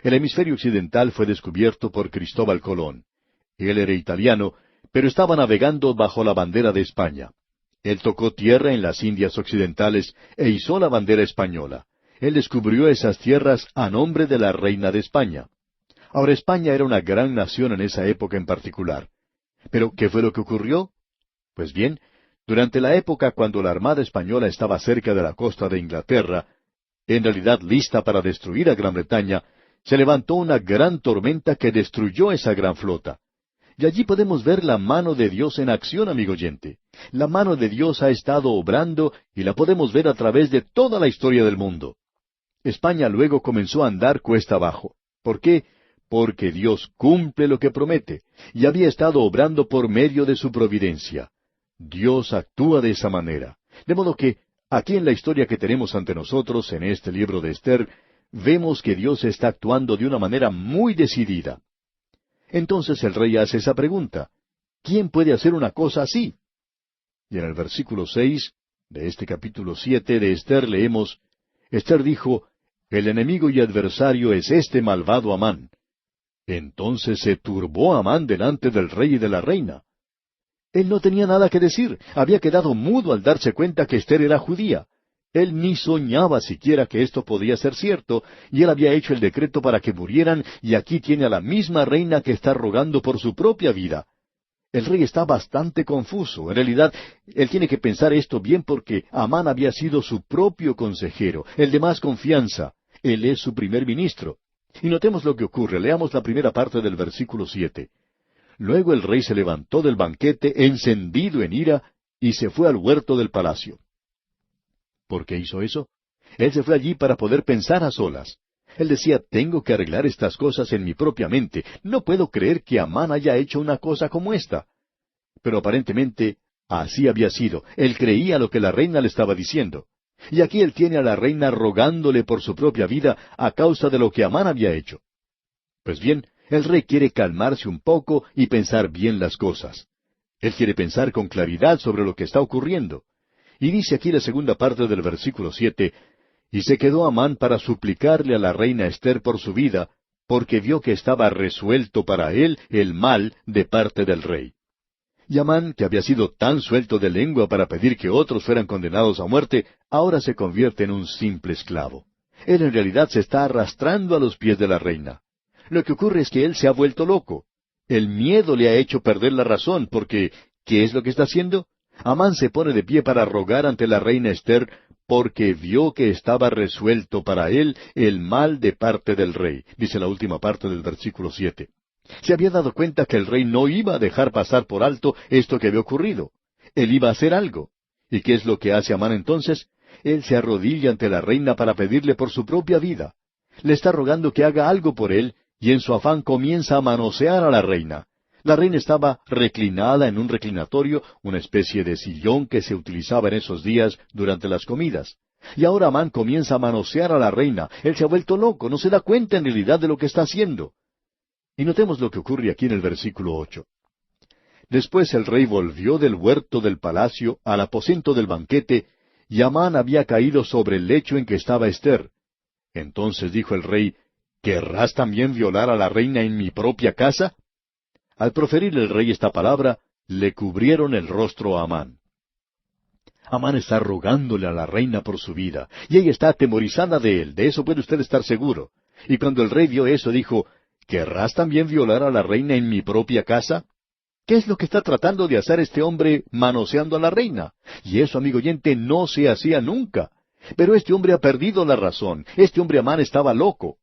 El hemisferio occidental fue descubierto por Cristóbal Colón. Él era italiano, pero estaba navegando bajo la bandera de España. Él tocó tierra en las Indias Occidentales e izó la bandera española. Él descubrió esas tierras a nombre de la reina de España. Ahora España era una gran nación en esa época en particular. ¿Pero qué fue lo que ocurrió? Pues bien, durante la época cuando la Armada Española estaba cerca de la costa de Inglaterra, en realidad lista para destruir a Gran Bretaña, se levantó una gran tormenta que destruyó esa gran flota. Y allí podemos ver la mano de Dios en acción, amigo oyente. La mano de Dios ha estado obrando y la podemos ver a través de toda la historia del mundo. España luego comenzó a andar cuesta abajo. ¿Por qué? Porque Dios cumple lo que promete, y había estado obrando por medio de su providencia. Dios actúa de esa manera. De modo que, aquí en la historia que tenemos ante nosotros, en este libro de Ester, vemos que Dios está actuando de una manera muy decidida. Entonces el rey hace esa pregunta: ¿quién puede hacer una cosa así? Y en el versículo 6 de este capítulo 7 de Ester leemos, Ester dijo, el enemigo y adversario es este malvado Amán. Entonces se turbó Amán delante del rey y de la reina. Él no tenía nada que decir, había quedado mudo al darse cuenta que Ester era judía. Él ni soñaba siquiera que esto podía ser cierto, y él había hecho el decreto para que murieran, y aquí tiene a la misma reina que está rogando por su propia vida. El rey está bastante confuso. En realidad, él tiene que pensar esto bien porque Amán había sido su propio consejero, el de más confianza. Él es su primer ministro. Y notemos lo que ocurre. Leamos la primera parte del versículo 7. Luego el rey se levantó del banquete encendido en ira y se fue al huerto del palacio. ¿Por qué hizo eso? Él se fue allí para poder pensar a solas. Él decía, tengo que arreglar estas cosas en mi propia mente. No puedo creer que Amán haya hecho una cosa como esta. Pero aparentemente así había sido. Él creía lo que la reina le estaba diciendo. Y aquí él tiene a la reina rogándole por su propia vida a causa de lo que Amán había hecho. Pues bien, el rey quiere calmarse un poco y pensar bien las cosas. Él quiere pensar con claridad sobre lo que está ocurriendo. Y dice aquí la segunda parte del versículo 7, y se quedó Amán para suplicarle a la reina Ester por su vida, porque vio que estaba resuelto para él el mal de parte del rey. Y Amán, que había sido tan suelto de lengua para pedir que otros fueran condenados a muerte, ahora se convierte en un simple esclavo. Él en realidad se está arrastrando a los pies de la reina. Lo que ocurre es que él se ha vuelto loco. El miedo le ha hecho perder la razón, porque ¿qué es lo que está haciendo? Amán se pone de pie para rogar ante la reina Ester, porque vio que estaba resuelto para él el mal de parte del rey, dice la última parte del versículo 7. Se había dado cuenta que el rey no iba a dejar pasar por alto esto que había ocurrido. Él iba a hacer algo. ¿Y qué es lo que hace Amán entonces? Él se arrodilla ante la reina para pedirle por su propia vida. Le está rogando que haga algo por él, y en su afán comienza a manosear a la reina. La reina estaba reclinada en un reclinatorio, una especie de sillón que se utilizaba en esos días durante las comidas. Y ahora Amán comienza a manosear a la reina. Él se ha vuelto loco, no se da cuenta en realidad de lo que está haciendo. Y notemos lo que ocurre aquí en el versículo 8. Después el rey volvió del huerto del palacio al aposento del banquete, y Amán había caído sobre el lecho en que estaba Ester. Entonces dijo el rey, ¿querrás también violar a la reina en mi propia casa? Al proferir el rey esta palabra, le cubrieron el rostro a Amán. Amán está rogándole a la reina por su vida, y ella está atemorizada de él, de eso puede usted estar seguro. Y cuando el rey vio eso, dijo, ¿querrás también violar a la reina en mi propia casa? ¿Qué es lo que está tratando de hacer este hombre manoseando a la reina? Y eso, amigo oyente, no se hacía nunca. Pero este hombre ha perdido la razón. Este hombre Amán estaba loco.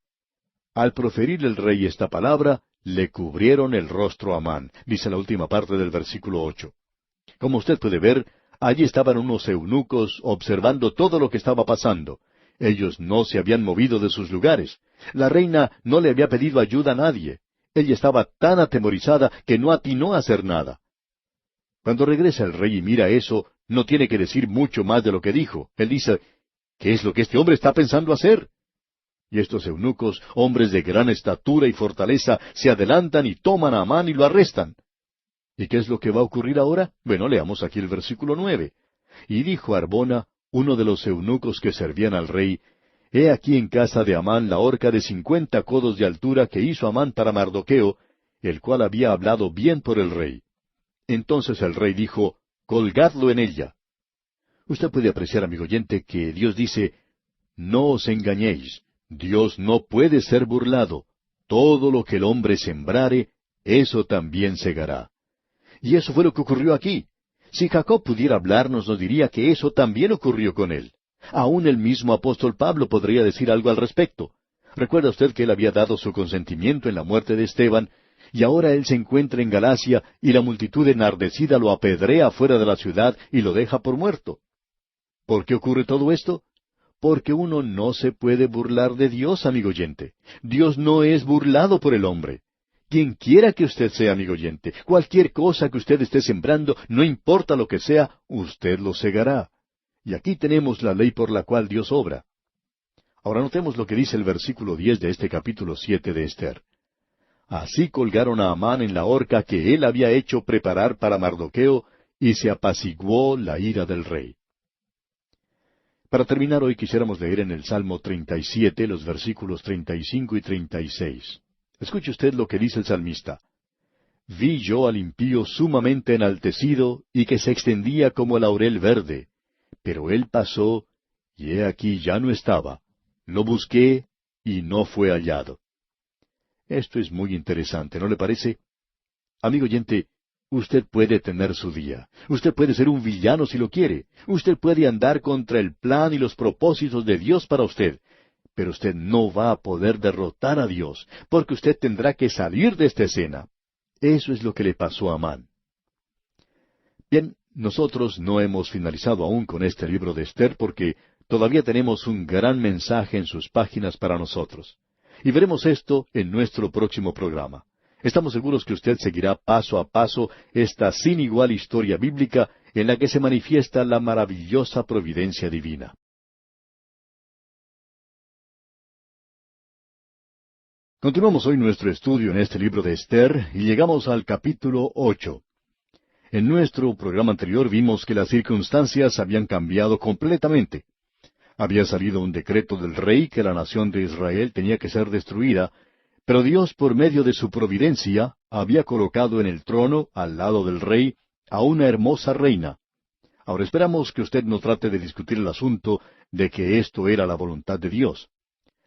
Al proferir el rey esta palabra, le cubrieron el rostro a Amán, dice la última parte del versículo 8. Como usted puede ver, allí estaban unos eunucos observando todo lo que estaba pasando. Ellos no se habían movido de sus lugares. La reina no le había pedido ayuda a nadie. Ella estaba tan atemorizada que no atinó a hacer nada. Cuando regresa el rey y mira eso, no tiene que decir mucho más de lo que dijo. Él dice, ¿qué es lo que este hombre está pensando hacer? Y estos eunucos, hombres de gran estatura y fortaleza, se adelantan y toman a Amán y lo arrestan. ¿Y qué es lo que va a ocurrir ahora? Bueno, leamos aquí el versículo 9. Y dijo Harbona, uno de los eunucos que servían al rey, He aquí en casa de Amán la horca de 50 codos de altura que hizo Amán para Mardoqueo, el cual había hablado bien por el rey. Entonces el rey dijo, Colgadlo en ella. Usted puede apreciar, amigo oyente, que Dios dice, No os engañéis, Dios no puede ser burlado. Todo lo que el hombre sembrare, eso también segará. Y eso fue lo que ocurrió aquí. Si Jacob pudiera hablarnos, nos diría que eso también ocurrió con él. Aún el mismo apóstol Pablo podría decir algo al respecto. Recuerda usted que él había dado su consentimiento en la muerte de Esteban, y ahora él se encuentra en Galacia, y la multitud enardecida lo apedrea fuera de la ciudad y lo deja por muerto. ¿Por qué ocurre todo esto? Porque uno no se puede burlar de Dios, amigo oyente. Dios no es burlado por el hombre. Quien quiera que usted sea, amigo oyente, cualquier cosa que usted esté sembrando, no importa lo que sea, usted lo segará. Y aquí tenemos la ley por la cual Dios obra. Ahora notemos lo que dice el versículo 10 de este capítulo 7 de Ester. Así colgaron a Amán en la horca que él había hecho preparar para Mardoqueo, y se apaciguó la ira del rey. Para terminar hoy quisiéramos leer en el Salmo 37 los versículos 35 y 36. Escuche usted lo que dice el salmista. Vi yo al impío sumamente enaltecido y que se extendía como el laurel verde. Pero él pasó, y he aquí ya no estaba. Lo busqué, y no fue hallado. Esto es muy interesante, ¿no le parece? Amigo oyente, usted puede tener su día. Usted puede ser un villano si lo quiere. Usted puede andar contra el plan y los propósitos de Dios para usted. Pero usted no va a poder derrotar a Dios, porque usted tendrá que salir de esta escena. Eso es lo que le pasó a Amán. Bien, nosotros no hemos finalizado aún con este libro de Ester porque todavía tenemos un gran mensaje en sus páginas para nosotros. Y veremos esto en nuestro próximo programa. Estamos seguros que usted seguirá paso a paso esta sin igual historia bíblica en la que se manifiesta la maravillosa providencia divina. Continuamos hoy nuestro estudio en este libro de Ester y llegamos al capítulo 8. En nuestro programa anterior vimos que las circunstancias habían cambiado completamente. Había salido un decreto del rey que la nación de Israel tenía que ser destruida, pero Dios, por medio de su providencia, había colocado en el trono, al lado del rey, a una hermosa reina. Ahora esperamos que usted no trate de discutir el asunto de que esto era la voluntad de Dios.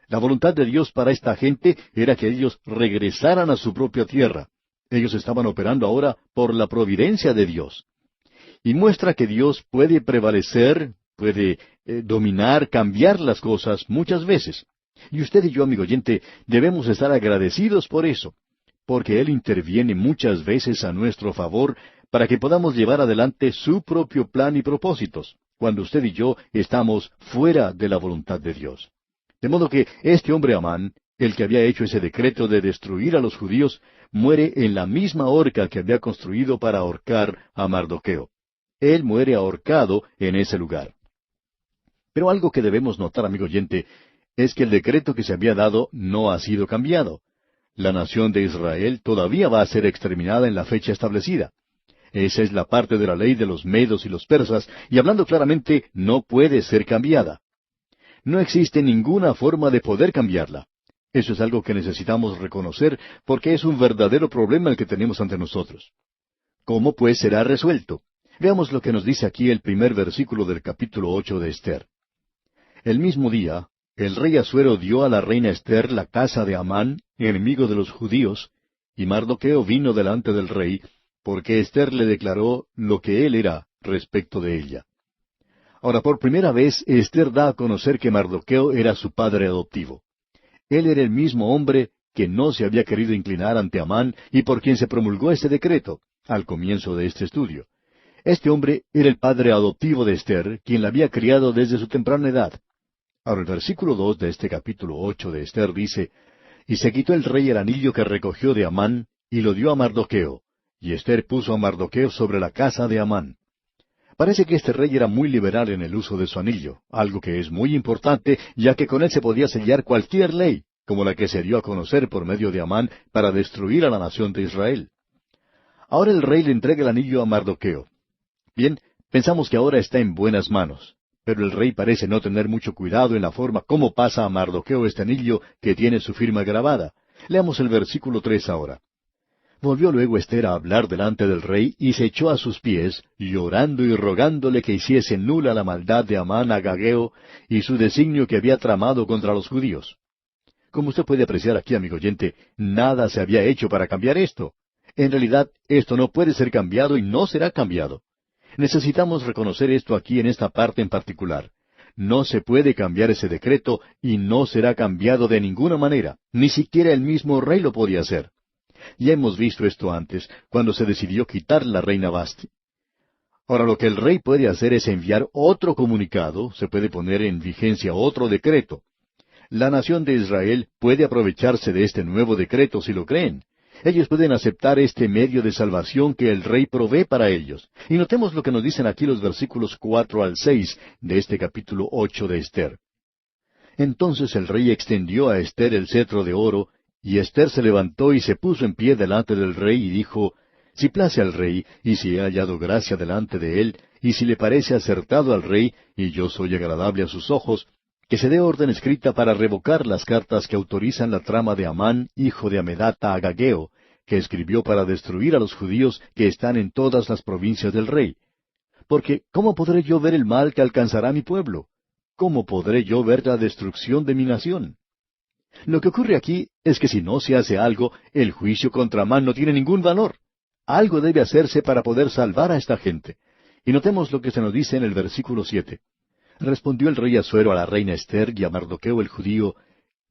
La voluntad de Dios para esta gente era que ellos regresaran a su propia tierra. Ellos estaban operando ahora por la providencia de Dios. Y muestra que Dios puede prevalecer, puede dominar, cambiar las cosas muchas veces. Y usted y yo, amigo oyente, debemos estar agradecidos por eso, porque Él interviene muchas veces a nuestro favor para que podamos llevar adelante su propio plan y propósitos, cuando usted y yo estamos fuera de la voluntad de Dios. De modo que este hombre Amán, el que había hecho ese decreto de destruir a los judíos, muere en la misma horca que había construido para ahorcar a Mardoqueo. Él muere ahorcado en ese lugar. Pero algo que debemos notar, amigo oyente, es que el decreto que se había dado no ha sido cambiado. La nación de Israel todavía va a ser exterminada en la fecha establecida. Esa es la parte de la ley de los medos y los persas, y hablando claramente, no puede ser cambiada. No existe ninguna forma de poder cambiarla. Eso es algo que necesitamos reconocer porque es un verdadero problema el que tenemos ante nosotros. ¿Cómo pues será resuelto? Veamos lo que nos dice aquí el primer versículo del capítulo 8 de Ester. El mismo día, el rey Asuero dio a la reina Ester la casa de Amán, enemigo de los judíos, y Mardoqueo vino delante del rey, porque Ester le declaró lo que él era respecto de ella. Ahora, por primera vez, Ester da a conocer que Mardoqueo era su padre adoptivo. Él era el mismo hombre que no se había querido inclinar ante Amán y por quien se promulgó este decreto, al comienzo de este estudio. Este hombre era el padre adoptivo de Ester, quien la había criado desde su temprana edad. Ahora el versículo 2 de este capítulo 8 de Ester dice, «Y se quitó el rey el anillo que recogió de Amán, y lo dio a Mardoqueo, y Ester puso a Mardoqueo sobre la casa de Amán». Parece que este rey era muy liberal en el uso de su anillo, algo que es muy importante, ya que con él se podía sellar cualquier ley, como la que se dio a conocer por medio de Amán para destruir a la nación de Israel. Ahora el rey le entrega el anillo a Mardoqueo. Bien, pensamos que ahora está en buenas manos, pero el rey parece no tener mucho cuidado en la forma como pasa a Mardoqueo este anillo que tiene su firma grabada. Leamos el versículo 3 ahora. Volvió luego Ester a hablar delante del rey, y se echó a sus pies, llorando y rogándole que hiciese nula la maldad de Amán Agageo y su designio que había tramado contra los judíos. Como usted puede apreciar aquí, amigo oyente, nada se había hecho para cambiar esto. En realidad, esto no puede ser cambiado y no será cambiado. Necesitamos reconocer esto aquí en esta parte en particular. No se puede cambiar ese decreto y no será cambiado de ninguna manera. Ni siquiera el mismo rey lo podía hacer. Ya hemos visto esto antes, cuando se decidió quitar la reina Vasti. Ahora lo que el rey puede hacer es enviar otro comunicado, se puede poner en vigencia otro decreto. La nación de Israel puede aprovecharse de este nuevo decreto si lo creen. Ellos pueden aceptar este medio de salvación que el rey provee para ellos. Y notemos lo que nos dicen aquí los versículos 4 al 6 de este capítulo 8 de Ester. Entonces el rey extendió a Ester el cetro de oro, y Ester se levantó y se puso en pie delante del rey y dijo, «Si place al rey, y si he hallado gracia delante de él, y si le parece acertado al rey, y yo soy agradable a sus ojos, que se dé orden escrita para revocar las cartas que autorizan la trama de Amán, hijo de Amedata Agageo, que escribió para destruir a los judíos que están en todas las provincias del rey. Porque, ¿cómo podré yo ver el mal que alcanzará mi pueblo? ¿Cómo podré yo ver la destrucción de mi nación?» Lo que ocurre aquí es que si no se hace algo, el juicio contra Amán no tiene ningún valor. Algo debe hacerse para poder salvar a esta gente. Y notemos lo que se nos dice en el versículo 7. Respondió el rey Asuero a la reina Ester y a Mardoqueo el judío,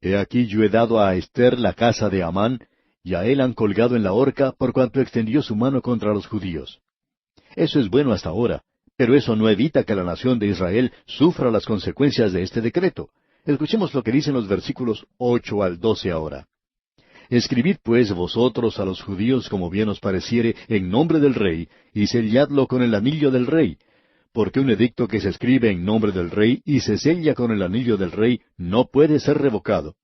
«He aquí yo he dado a Ester la casa de Amán, y a él han colgado en la horca por cuanto extendió su mano contra los judíos». Eso es bueno hasta ahora, pero eso no evita que la nación de Israel sufra las consecuencias de este decreto. Escuchemos lo que dicen los versículos 8 al 12 ahora. «Escribid pues vosotros a los judíos como bien os pareciere en nombre del rey, y selladlo con el anillo del rey, porque un edicto que se escribe en nombre del rey y se sella con el anillo del rey no puede ser revocado».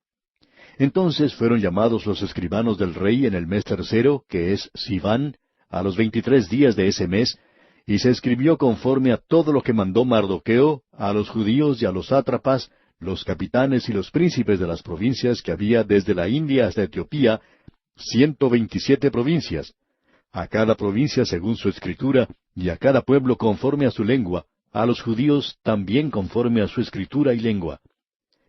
Entonces fueron llamados los escribanos del rey en el mes tercero, que es Siván, a los 23 días de ese mes, y se escribió conforme a todo lo que mandó Mardoqueo a los judíos y a los sátrapas, los capitanes y los príncipes de las provincias que había desde la India hasta Etiopía, 127 provincias, a cada provincia según su escritura, y a cada pueblo conforme a su lengua, a los judíos también conforme a su escritura y lengua.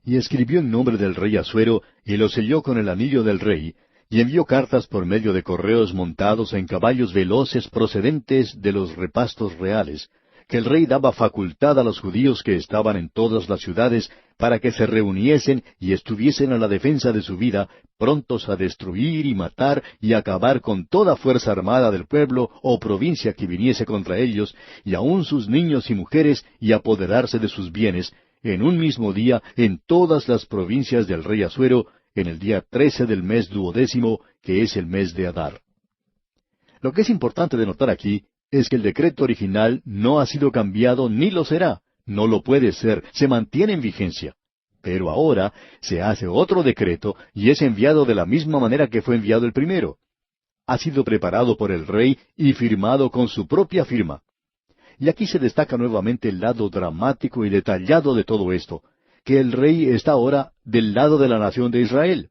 Y escribió en nombre del rey Asuero, y lo selló con el anillo del rey, y envió cartas por medio de correos montados en caballos veloces procedentes de los repastos reales, que el rey daba facultad a los judíos que estaban en todas las ciudades para que se reuniesen y estuviesen a la defensa de su vida, prontos a destruir y matar y acabar con toda fuerza armada del pueblo o provincia que viniese contra ellos, y aun sus niños y mujeres, y apoderarse de sus bienes, en un mismo día en todas las provincias del rey Asuero, en el día 13 del mes 12, que es el mes de Adar. Lo que es importante de notar aquí es que el decreto original no ha sido cambiado ni lo será, no lo puede ser, se mantiene en vigencia. Pero ahora se hace otro decreto y es enviado de la misma manera que fue enviado el primero. Ha sido preparado por el rey y firmado con su propia firma. Y aquí se destaca nuevamente el lado dramático y detallado de todo esto, que el rey está ahora del lado de la nación de Israel.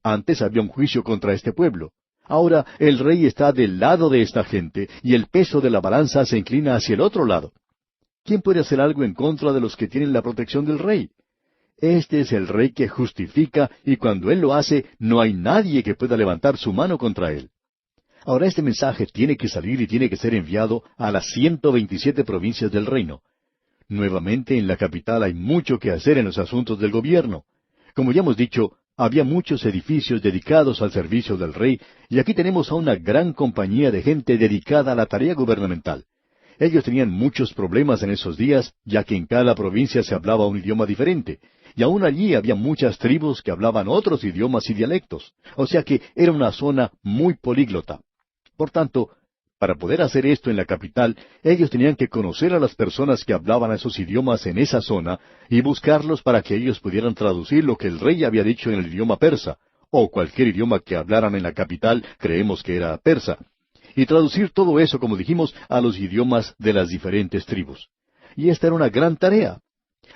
Antes había un juicio contra este pueblo. Ahora el rey está del lado de esta gente, y el peso de la balanza se inclina hacia el otro lado. ¿Quién puede hacer algo en contra de los que tienen la protección del rey? Este es el rey que justifica, y cuando él lo hace, no hay nadie que pueda levantar su mano contra él. Ahora este mensaje tiene que salir y tiene que ser enviado a las 127 provincias del reino. Nuevamente en la capital hay mucho que hacer en los asuntos del gobierno. Como ya hemos dicho, había muchos edificios dedicados al servicio del rey, y aquí tenemos a una gran compañía de gente dedicada a la tarea gubernamental. Ellos tenían muchos problemas en esos días, ya que en cada provincia se hablaba un idioma diferente, y aún allí había muchas tribus que hablaban otros idiomas y dialectos, o sea que era una zona muy políglota. Por tanto, para poder hacer esto en la capital, ellos tenían que conocer a las personas que hablaban esos idiomas en esa zona y buscarlos para que ellos pudieran traducir lo que el rey había dicho en el idioma persa, o cualquier idioma que hablaran en la capital, creemos que era persa, y traducir todo eso, como dijimos, a los idiomas de las diferentes tribus. Y esta era una gran tarea.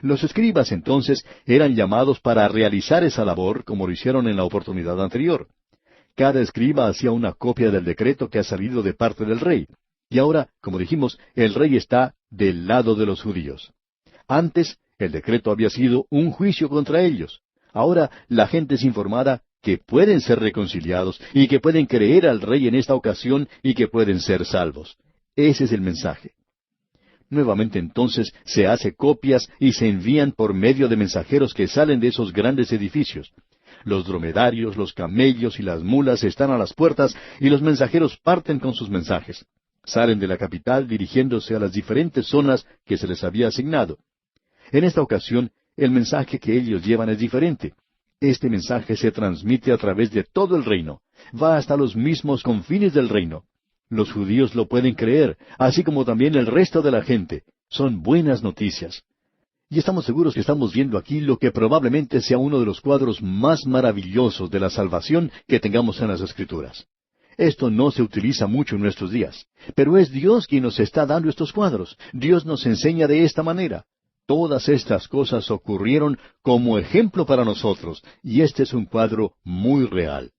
Los escribas entonces eran llamados para realizar esa labor, como lo hicieron en la oportunidad anterior. Cada escriba hacía una copia del decreto que ha salido de parte del rey. Y ahora, como dijimos, el rey está del lado de los judíos. Antes, el decreto había sido un juicio contra ellos. Ahora, la gente es informada que pueden ser reconciliados y que pueden creer al rey en esta ocasión y que pueden ser salvos. Ese es el mensaje. Nuevamente entonces se hace copias y se envían por medio de mensajeros que salen de esos grandes edificios. Los dromedarios, los camellos y las mulas están a las puertas y los mensajeros parten con sus mensajes. Salen de la capital dirigiéndose a las diferentes zonas que se les había asignado. En esta ocasión, el mensaje que ellos llevan es diferente. Este mensaje se transmite a través de todo el reino. Va hasta los mismos confines del reino. Los judíos lo pueden creer, así como también el resto de la gente. Son buenas noticias. Y estamos seguros que estamos viendo aquí lo que probablemente sea uno de los cuadros más maravillosos de la salvación que tengamos en las Escrituras. Esto no se utiliza mucho en nuestros días, pero es Dios quien nos está dando estos cuadros. Dios nos enseña de esta manera. Todas estas cosas ocurrieron como ejemplo para nosotros, y este es un cuadro muy real.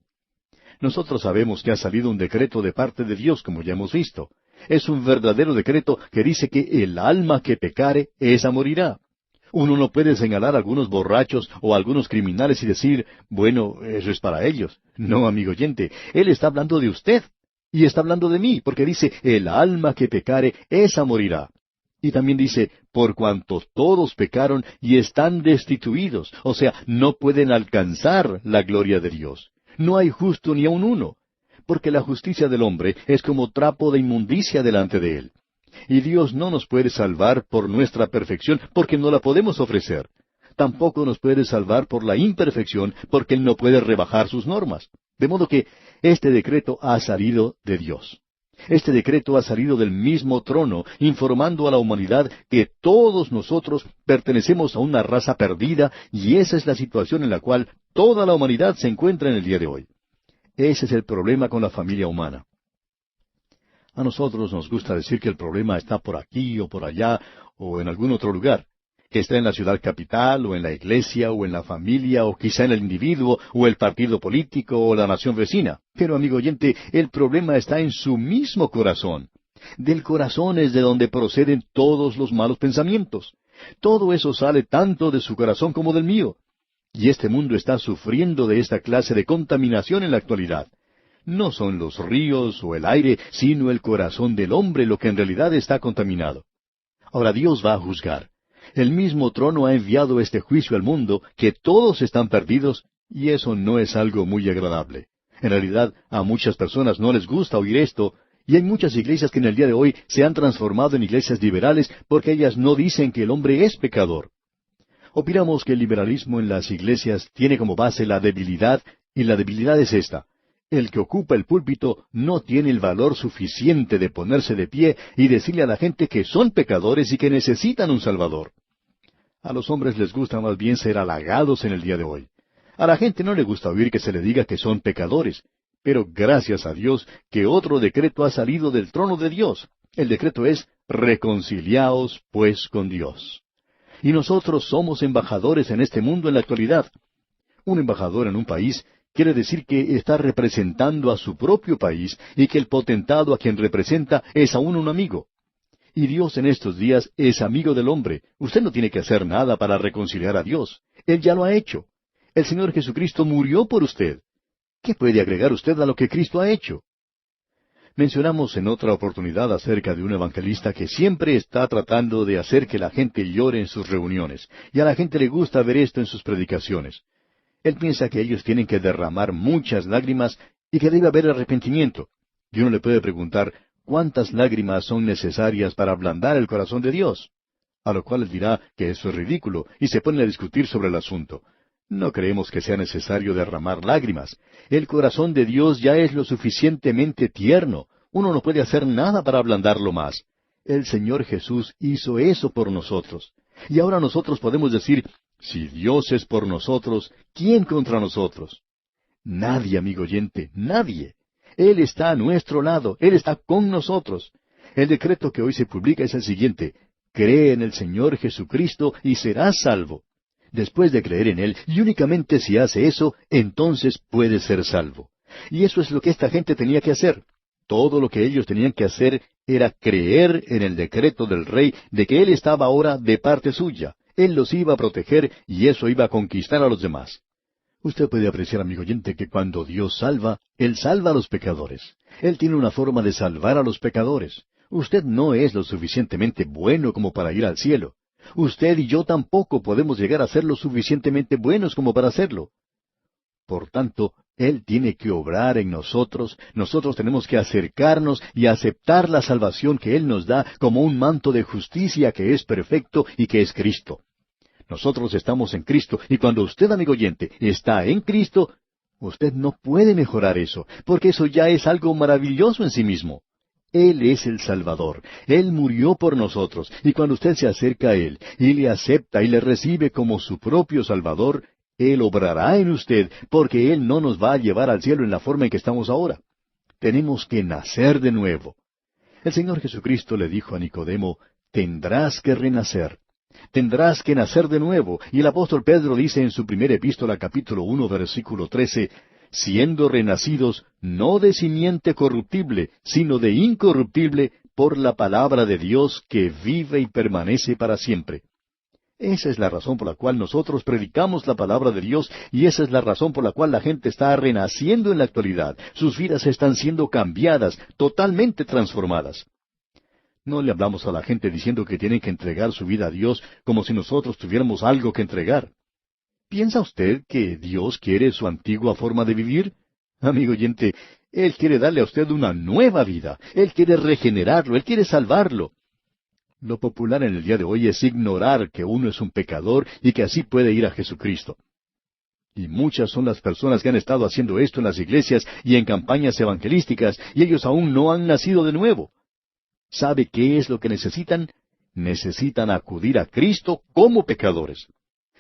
Nosotros sabemos que ha salido un decreto de parte de Dios, como ya hemos visto. Es un verdadero decreto que dice que el alma que pecare, esa morirá. Uno no puede señalar a algunos borrachos o a algunos criminales y decir, bueno, eso es para ellos. No, amigo oyente, Él está hablando de usted. Y está hablando de mí, porque dice, el alma que pecare, esa morirá. Y también dice, por cuanto todos pecaron y están destituidos, o sea, no pueden alcanzar la gloria de Dios. No hay justo ni aun uno, porque la justicia del hombre es como trapo de inmundicia delante de Él. Y Dios no nos puede salvar por nuestra perfección, porque no la podemos ofrecer. Tampoco nos puede salvar por la imperfección, porque Él no puede rebajar sus normas. De modo que este decreto ha salido de Dios. Este decreto ha salido del mismo trono, informando a la humanidad que todos nosotros pertenecemos a una raza perdida, y esa es la situación en la cual toda la humanidad se encuentra en el día de hoy. Ese es el problema con la familia humana. A nosotros nos gusta decir que el problema está por aquí o por allá o en algún otro lugar, que está en la ciudad capital o en la iglesia o en la familia o quizá en el individuo o el partido político o la nación vecina. Pero, amigo oyente, el problema está en su mismo corazón. Del corazón es de donde proceden todos los malos pensamientos. Todo eso sale tanto de su corazón como del mío. Y este mundo está sufriendo de esta clase de contaminación en la actualidad. No son los ríos o el aire, sino el corazón del hombre lo que en realidad está contaminado. Ahora Dios va a juzgar. El mismo trono ha enviado este juicio al mundo, que todos están perdidos, y eso no es algo muy agradable. En realidad, a muchas personas no les gusta oír esto, y hay muchas iglesias que en el día de hoy se han transformado en iglesias liberales porque ellas no dicen que el hombre es pecador. Opinamos que el liberalismo en las iglesias tiene como base la debilidad, y la debilidad es esta. El que ocupa el púlpito no tiene el valor suficiente de ponerse de pie y decirle a la gente que son pecadores y que necesitan un Salvador. A los hombres les gusta más bien ser halagados en el día de hoy. A la gente no le gusta oír que se le diga que son pecadores, pero gracias a Dios que otro decreto ha salido del trono de Dios. El decreto es, reconciliaos pues con Dios. Y nosotros somos embajadores en este mundo en la actualidad. Un embajador en un país quiere decir que está representando a su propio país y que el potentado a quien representa es aún un amigo. Y Dios en estos días es amigo del hombre. Usted no tiene que hacer nada para reconciliar a Dios. Él ya lo ha hecho. El Señor Jesucristo murió por usted. ¿Qué puede agregar usted a lo que Cristo ha hecho? Mencionamos en otra oportunidad acerca de un evangelista que siempre está tratando de hacer que la gente llore en sus reuniones, y a la gente le gusta ver esto en sus predicaciones. Él piensa que ellos tienen que derramar muchas lágrimas y que debe haber arrepentimiento. Y uno le puede preguntar, ¿cuántas lágrimas son necesarias para ablandar el corazón de Dios? A lo cual él dirá que eso es ridículo, y se pone a discutir sobre el asunto. No creemos que sea necesario derramar lágrimas. El corazón de Dios ya es lo suficientemente tierno. Uno no puede hacer nada para ablandarlo más. El Señor Jesús hizo eso por nosotros. Y ahora nosotros podemos decir, si Dios es por nosotros, ¿quién contra nosotros? Nadie, amigo oyente, nadie. Él está a nuestro lado, Él está con nosotros. El decreto que hoy se publica es el siguiente: cree en el Señor Jesucristo y serás salvo. Después de creer en Él, y únicamente si hace eso, entonces puede ser salvo. Y eso es lo que esta gente tenía que hacer. Todo lo que ellos tenían que hacer era creer en el decreto del Rey de que Él estaba ahora de parte suya. Él los iba a proteger y eso iba a conquistar a los demás. Usted puede apreciar, amigo oyente, que cuando Dios salva, Él salva a los pecadores. Él tiene una forma de salvar a los pecadores. Usted no es lo suficientemente bueno como para ir al cielo. Usted y yo tampoco podemos llegar a ser lo suficientemente buenos como para hacerlo. Por tanto, Él tiene que obrar en nosotros tenemos que acercarnos y aceptar la salvación que Él nos da como un manto de justicia que es perfecto y que es Cristo. Nosotros estamos en Cristo, y cuando usted, amigo oyente, está en Cristo, usted no puede mejorar eso, porque eso ya es algo maravilloso en sí mismo. Él es el Salvador. Él murió por nosotros, y cuando usted se acerca a Él, y le acepta y le recibe como su propio Salvador, Él obrará en usted, porque Él no nos va a llevar al cielo en la forma en que estamos ahora. Tenemos que nacer de nuevo. El Señor Jesucristo le dijo a Nicodemo, tendrás que renacer. Tendrás que nacer de nuevo. Y el apóstol Pedro dice en su primera epístola, capítulo 1, versículo 13, siendo renacidos no de simiente corruptible, sino de incorruptible, por la palabra de Dios que vive y permanece para siempre. Esa es la razón por la cual nosotros predicamos la palabra de Dios, y esa es la razón por la cual la gente está renaciendo en la actualidad. Sus vidas están siendo cambiadas, totalmente transformadas. No le hablamos a la gente diciendo que tienen que entregar su vida a Dios como si nosotros tuviéramos algo que entregar. ¿Piensa usted que Dios quiere su antigua forma de vivir? Amigo oyente, Él quiere darle a usted una nueva vida. Él quiere regenerarlo, Él quiere salvarlo. Lo popular en el día de hoy es ignorar que uno es un pecador y que así puede ir a Jesucristo. Y muchas son las personas que han estado haciendo esto en las iglesias y en campañas evangelísticas, y ellos aún no han nacido de nuevo. ¿Sabe qué es lo que necesitan? Necesitan acudir a Cristo como pecadores.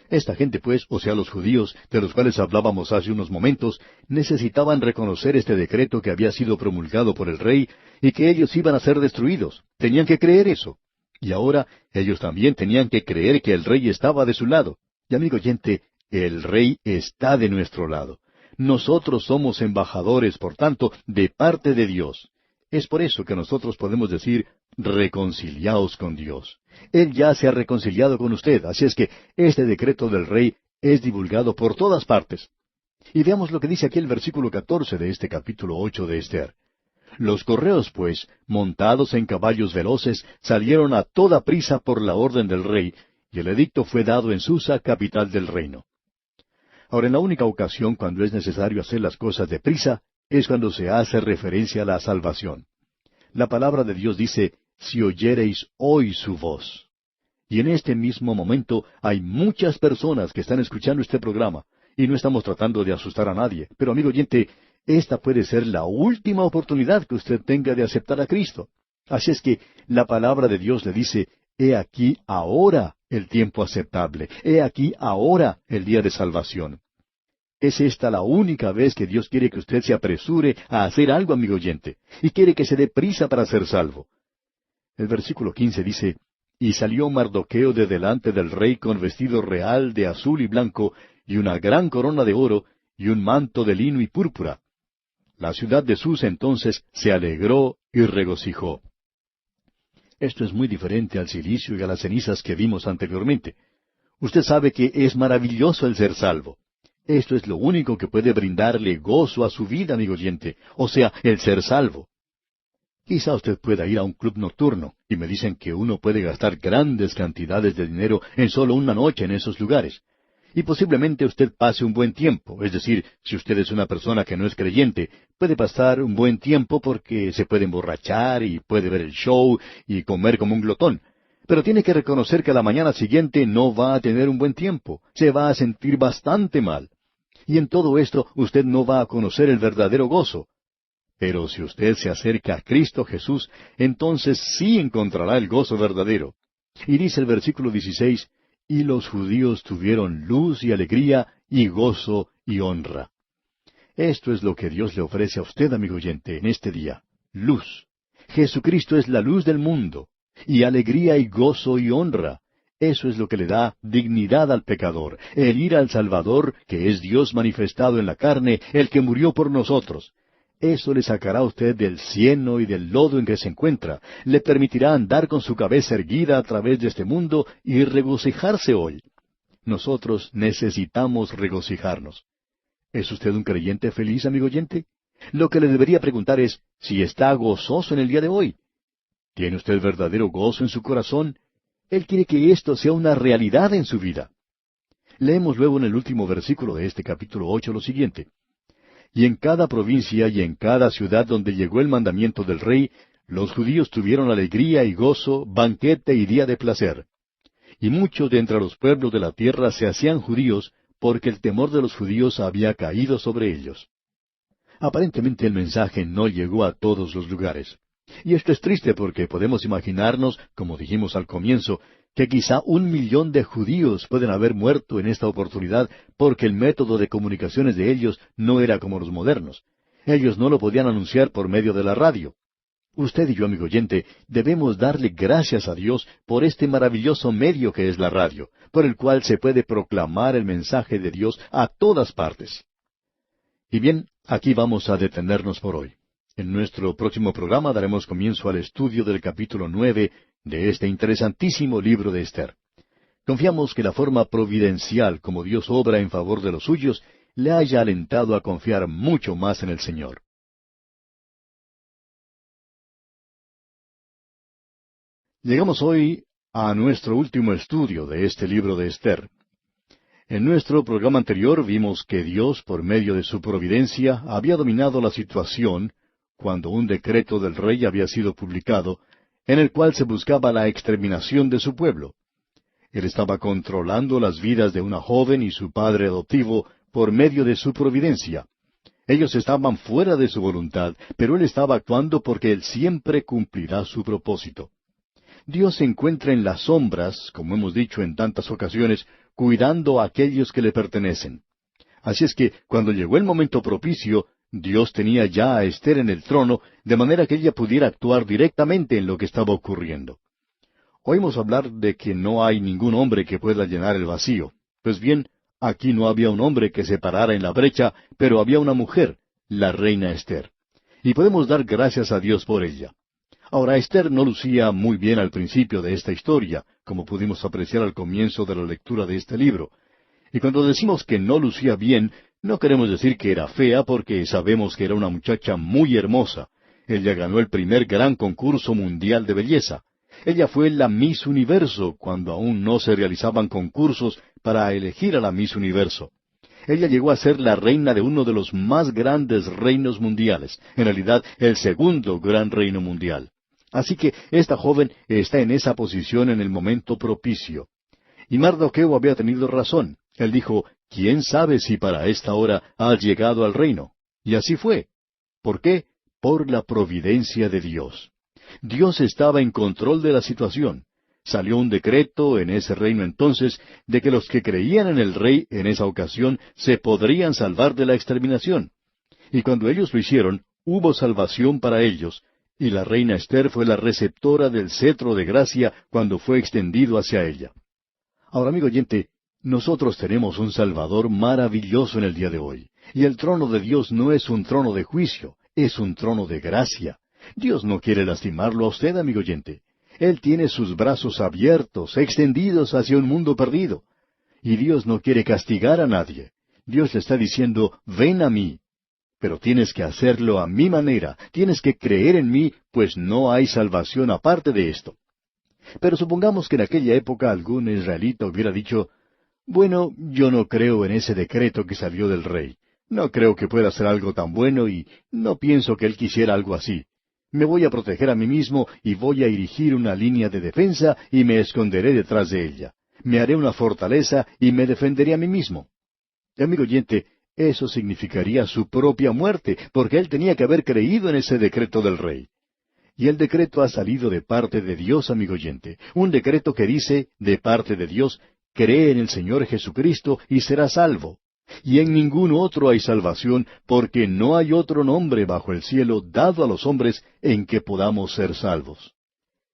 Esta gente, pues, o sea, los judíos, de los cuales hablábamos hace unos momentos, necesitaban reconocer este decreto que había sido promulgado por el rey y que ellos iban a ser destruidos. Tenían que creer eso. Y ahora ellos también tenían que creer que el rey estaba de su lado. Y amigo oyente, el rey está de nuestro lado. Nosotros somos embajadores, por tanto, de parte de Dios. Es por eso que nosotros podemos decir, reconciliaos con Dios. Él ya se ha reconciliado con usted, así es que este decreto del rey es divulgado por todas partes. Y veamos lo que dice aquí el versículo 14 de este capítulo 8 de Ester. Los correos, pues, montados en caballos veloces, salieron a toda prisa por la orden del rey, y el edicto fue dado en Susa, capital del reino. Ahora, en la única ocasión cuando es necesario hacer las cosas deprisa, es cuando se hace referencia a la salvación. La palabra de Dios dice, si oyereis hoy su voz. Y en este mismo momento hay muchas personas que están escuchando este programa, y no estamos tratando de asustar a nadie, pero amigo oyente, esta puede ser la última oportunidad que usted tenga de aceptar a Cristo. Así es que la palabra de Dios le dice, he aquí ahora el tiempo aceptable, he aquí ahora el día de salvación. ¿Es esta la única vez que Dios quiere que usted se apresure a hacer algo, amigo oyente? Y quiere que se dé prisa para ser salvo. El versículo 15 dice, y salió Mardoqueo de delante del rey con vestido real de azul y blanco, y una gran corona de oro, y un manto de lino y púrpura. La ciudad de Sus entonces se alegró y regocijó. Esto es muy diferente al cilicio y a las cenizas que vimos anteriormente. Usted sabe que es maravilloso el ser salvo. Esto es lo único que puede brindarle gozo a su vida, amigo oyente, o sea, el ser salvo. Quizá usted pueda ir a un club nocturno, y me dicen que uno puede gastar grandes cantidades de dinero en solo una noche en esos lugares. Y posiblemente usted pase un buen tiempo, es decir, si usted es una persona que no es creyente, puede pasar un buen tiempo porque se puede emborrachar y puede ver el show y comer como un glotón. Pero tiene que reconocer que a la mañana siguiente no va a tener un buen tiempo, se va a sentir bastante mal. Y en todo esto usted no va a conocer el verdadero gozo. Pero si usted se acerca a Cristo Jesús, entonces sí encontrará el gozo verdadero. Y dice el versículo 16, y los judíos tuvieron luz y alegría y gozo y honra. Esto es lo que Dios le ofrece a usted, amigo oyente, en este día. Luz. Jesucristo es la luz del mundo. Y alegría y gozo y honra. Eso es lo que le da dignidad al pecador, el ir al Salvador, que es Dios manifestado en la carne, el que murió por nosotros. Eso le sacará a usted del cieno y del lodo en que se encuentra, le permitirá andar con su cabeza erguida a través de este mundo y regocijarse hoy. Nosotros necesitamos regocijarnos. ¿Es usted un creyente feliz, amigo oyente? Lo que le debería preguntar es si está gozoso en el día de hoy. ¿Tiene usted verdadero gozo en su corazón? Él quiere que esto sea una realidad en su vida. Leemos luego en el último versículo de este capítulo 8 lo siguiente. Y en cada provincia y en cada ciudad donde llegó el mandamiento del rey, los judíos tuvieron alegría y gozo, banquete y día de placer. Y muchos de entre los pueblos de la tierra se hacían judíos, porque el temor de los judíos había caído sobre ellos. Aparentemente el mensaje no llegó a todos los lugares. Y esto es triste porque podemos imaginarnos, como dijimos al comienzo, que quizá 1,000,000 de judíos pueden haber muerto en esta oportunidad porque el método de comunicaciones de ellos no era como los modernos. Ellos no lo podían anunciar por medio de la radio. Usted y yo, amigo oyente, debemos darle gracias a Dios por este maravilloso medio que es la radio, por el cual se puede proclamar el mensaje de Dios a todas partes. Y bien, aquí vamos a detenernos por hoy. En nuestro próximo programa daremos comienzo al estudio del capítulo 9 de este interesantísimo libro de Ester. Confiamos que la forma providencial como Dios obra en favor de los suyos le haya alentado a confiar mucho más en el Señor. Llegamos hoy a nuestro último estudio de este libro de Ester. En nuestro programa anterior vimos que Dios, por medio de su providencia, había dominado la situación cuando un decreto del rey había sido publicado, en el cual se buscaba la exterminación de su pueblo. Él estaba controlando las vidas de una joven y su padre adoptivo por medio de su providencia. Ellos estaban fuera de su voluntad, pero Él estaba actuando porque Él siempre cumplirá su propósito. Dios se encuentra en las sombras, como hemos dicho en tantas ocasiones, cuidando a aquellos que le pertenecen. Así es que, cuando llegó el momento propicio, Dios tenía ya a Ester en el trono, de manera que ella pudiera actuar directamente en lo que estaba ocurriendo. Oímos hablar de que no hay ningún hombre que pueda llenar el vacío. Pues bien, aquí no había un hombre que se parara en la brecha, pero había una mujer, la reina Ester. Y podemos dar gracias a Dios por ella. Ahora, Ester no lucía muy bien al principio de esta historia, como pudimos apreciar al comienzo de la lectura de este libro. Y cuando decimos que no lucía bien, no queremos decir que era fea porque sabemos que era una muchacha muy hermosa. Ella ganó el primer gran concurso mundial de belleza. Ella fue la Miss Universo cuando aún no se realizaban concursos para elegir a la Miss Universo. Ella llegó a ser la reina de uno de los más grandes reinos mundiales, en realidad el segundo gran reino mundial. Así que esta joven está en esa posición en el momento propicio. Y Mardoqueo había tenido razón. Él dijo, ¿quién sabe si para esta hora has llegado al reino? Y así fue. ¿Por qué? Por la providencia de Dios. Dios estaba en control de la situación. Salió un decreto en ese reino entonces de que los que creían en el rey en esa ocasión se podrían salvar de la exterminación. Y cuando ellos lo hicieron, hubo salvación para ellos, y la reina Ester fue la receptora del cetro de gracia cuando fue extendido hacia ella. Ahora, amigo oyente, Nosotros tenemos un Salvador maravilloso en el día de hoy. Y el trono de Dios no es un trono de juicio, es un trono de gracia. Dios no quiere lastimarlo a usted, amigo oyente. Él tiene sus brazos abiertos, extendidos hacia un mundo perdido. Y Dios no quiere castigar a nadie. Dios le está diciendo, ven a mí. Pero tienes que hacerlo a mi manera, tienes que creer en mí, pues no hay salvación aparte de esto. Pero supongamos que en aquella época algún israelita hubiera dicho, bueno, yo no creo en ese decreto que salió del rey. No creo que pueda ser algo tan bueno y no pienso que él quisiera algo así. Me voy a proteger a mí mismo y voy a erigir una línea de defensa y me esconderé detrás de ella. Me haré una fortaleza y me defenderé a mí mismo. Amigo oyente, eso significaría su propia muerte, porque él tenía que haber creído en ese decreto del rey. Y el decreto ha salido de parte de Dios, amigo oyente. Un decreto que dice, de parte de Dios, cree en el Señor Jesucristo y serás salvo. Y en ningún otro hay salvación, porque no hay otro nombre bajo el cielo dado a los hombres en que podamos ser salvos.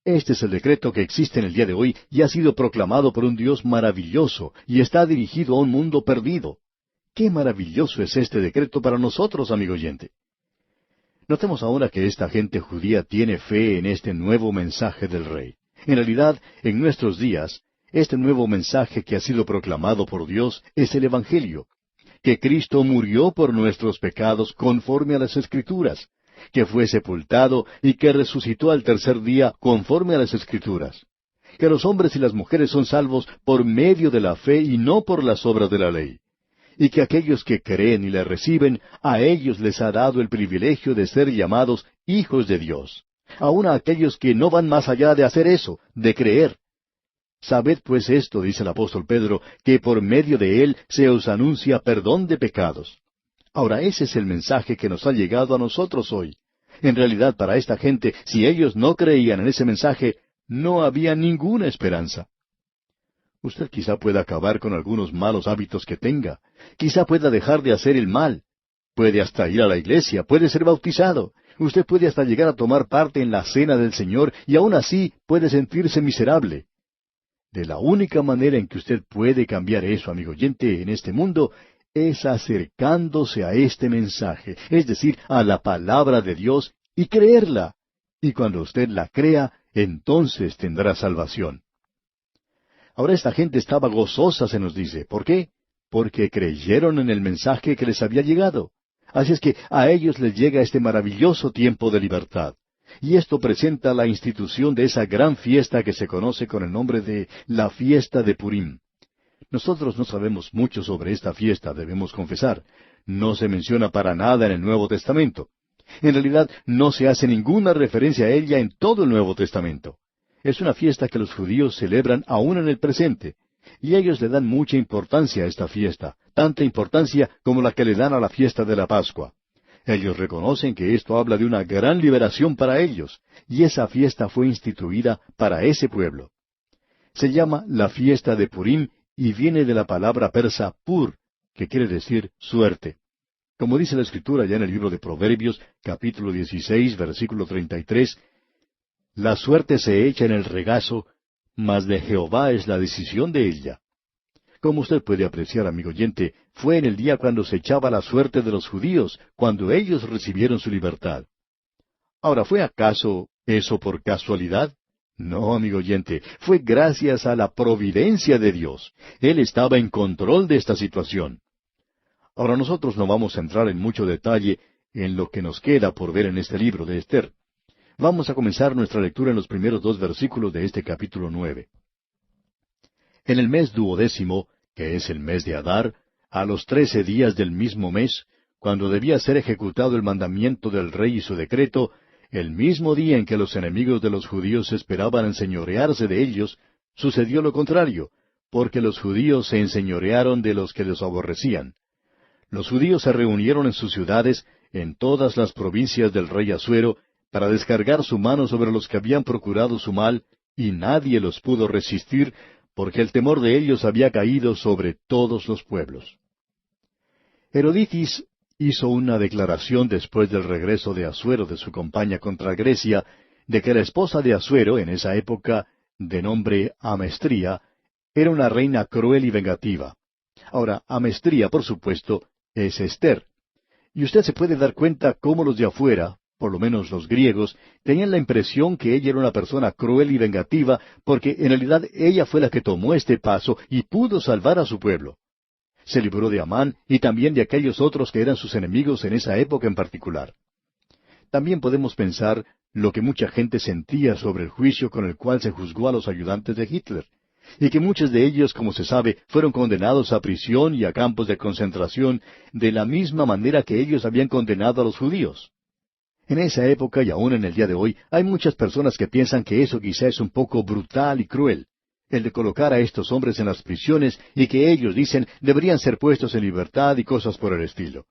Este es el decreto que existe en el día de hoy y ha sido proclamado por un Dios maravilloso y está dirigido a un mundo perdido. ¡Qué maravilloso es este decreto para nosotros, amigo oyente! Notemos ahora que esta gente judía tiene fe en este nuevo mensaje del Rey. En realidad, en nuestros días, este nuevo mensaje que ha sido proclamado por Dios es el Evangelio, que Cristo murió por nuestros pecados conforme a las Escrituras, que fue sepultado y que resucitó al tercer día conforme a las Escrituras, que los hombres y las mujeres son salvos por medio de la fe y no por las obras de la ley, y que aquellos que creen y le reciben, a ellos les ha dado el privilegio de ser llamados hijos de Dios, aun a aquellos que no van más allá de hacer eso, de creer. Sabed pues esto, dice el apóstol Pedro, que por medio de él se os anuncia perdón de pecados. Ahora ese es el mensaje que nos ha llegado a nosotros hoy. En realidad para esta gente, si ellos no creían en ese mensaje, no había ninguna esperanza. Usted quizá pueda acabar con algunos malos hábitos que tenga. Quizá pueda dejar de hacer el mal. Puede hasta ir a la iglesia, puede ser bautizado. Usted puede hasta llegar a tomar parte en la cena del Señor y aún así puede sentirse miserable. De la única manera en que usted puede cambiar eso, amigo oyente, en este mundo, es acercándose a este mensaje, es decir, a la palabra de Dios y creerla. Y cuando usted la crea, entonces tendrá salvación. Ahora esta gente estaba gozosa, se nos dice. ¿Por qué? Porque creyeron en el mensaje que les había llegado. Así es que a ellos les llega este maravilloso tiempo de libertad. Y esto presenta la institución de esa gran fiesta que se conoce con el nombre de la fiesta de Purim. Nosotros no sabemos mucho sobre esta fiesta, debemos confesar. No se menciona para nada en el Nuevo Testamento. En realidad, no se hace ninguna referencia a ella en todo el Nuevo Testamento. Es una fiesta que los judíos celebran aún en el presente. Y ellos le dan mucha importancia a esta fiesta, tanta importancia como la que le dan a la fiesta de la Pascua. Ellos reconocen que esto habla de una gran liberación para ellos, y esa fiesta fue instituida para ese pueblo. Se llama la fiesta de Purim y viene de la palabra persa pur, que quiere decir suerte. Como dice la Escritura ya en el libro de Proverbios, capítulo 16, versículo 33, la suerte se echa en el regazo, mas de Jehová es la decisión de ella. Como usted puede apreciar, amigo oyente, fue en el día cuando se echaba la suerte de los judíos, cuando ellos recibieron su libertad. Ahora, ¿fue acaso eso por casualidad? No, amigo oyente, fue gracias a la providencia de Dios. Él estaba en control de esta situación. Ahora nosotros no vamos a entrar en mucho detalle en lo que nos queda por ver en este libro de Esther. Vamos a comenzar nuestra lectura en los primeros 2 versículos de este capítulo 9. En el mes 12º, que es el mes de Adar, a los 13 días del mismo mes, cuando debía ser ejecutado el mandamiento del rey y su decreto, el mismo día en que los enemigos de los judíos esperaban enseñorearse de ellos, sucedió lo contrario, porque los judíos se enseñorearon de los que los aborrecían. Los judíos se reunieron en sus ciudades, en todas las provincias del rey Asuero, para descargar su mano sobre los que habían procurado su mal, y nadie los pudo resistir, porque el temor de ellos había caído sobre todos los pueblos. Herodotus hizo una declaración después del regreso de Asuero de su campaña contra Grecia, de que la esposa de Asuero, en esa época, de nombre Amestría, era una reina cruel y vengativa. Ahora, Amestría, por supuesto, es Esther. Y usted se puede dar cuenta cómo los de afuera, por lo menos los griegos, tenían la impresión que ella era una persona cruel y vengativa, porque en realidad ella fue la que tomó este paso y pudo salvar a su pueblo. Se libró de Amán y también de aquellos otros que eran sus enemigos en esa época en particular. También podemos pensar lo que mucha gente sentía sobre el juicio con el cual se juzgó a los ayudantes de Hitler, y que muchos de ellos, como se sabe, fueron condenados a prisión y a campos de concentración de la misma manera que ellos habían condenado a los judíos. En esa época y aún en el día de hoy hay muchas personas que piensan que eso quizá es un poco brutal y cruel, el de colocar a estos hombres en las prisiones y que ellos dicen deberían ser puestos en libertad y cosas por el estilo.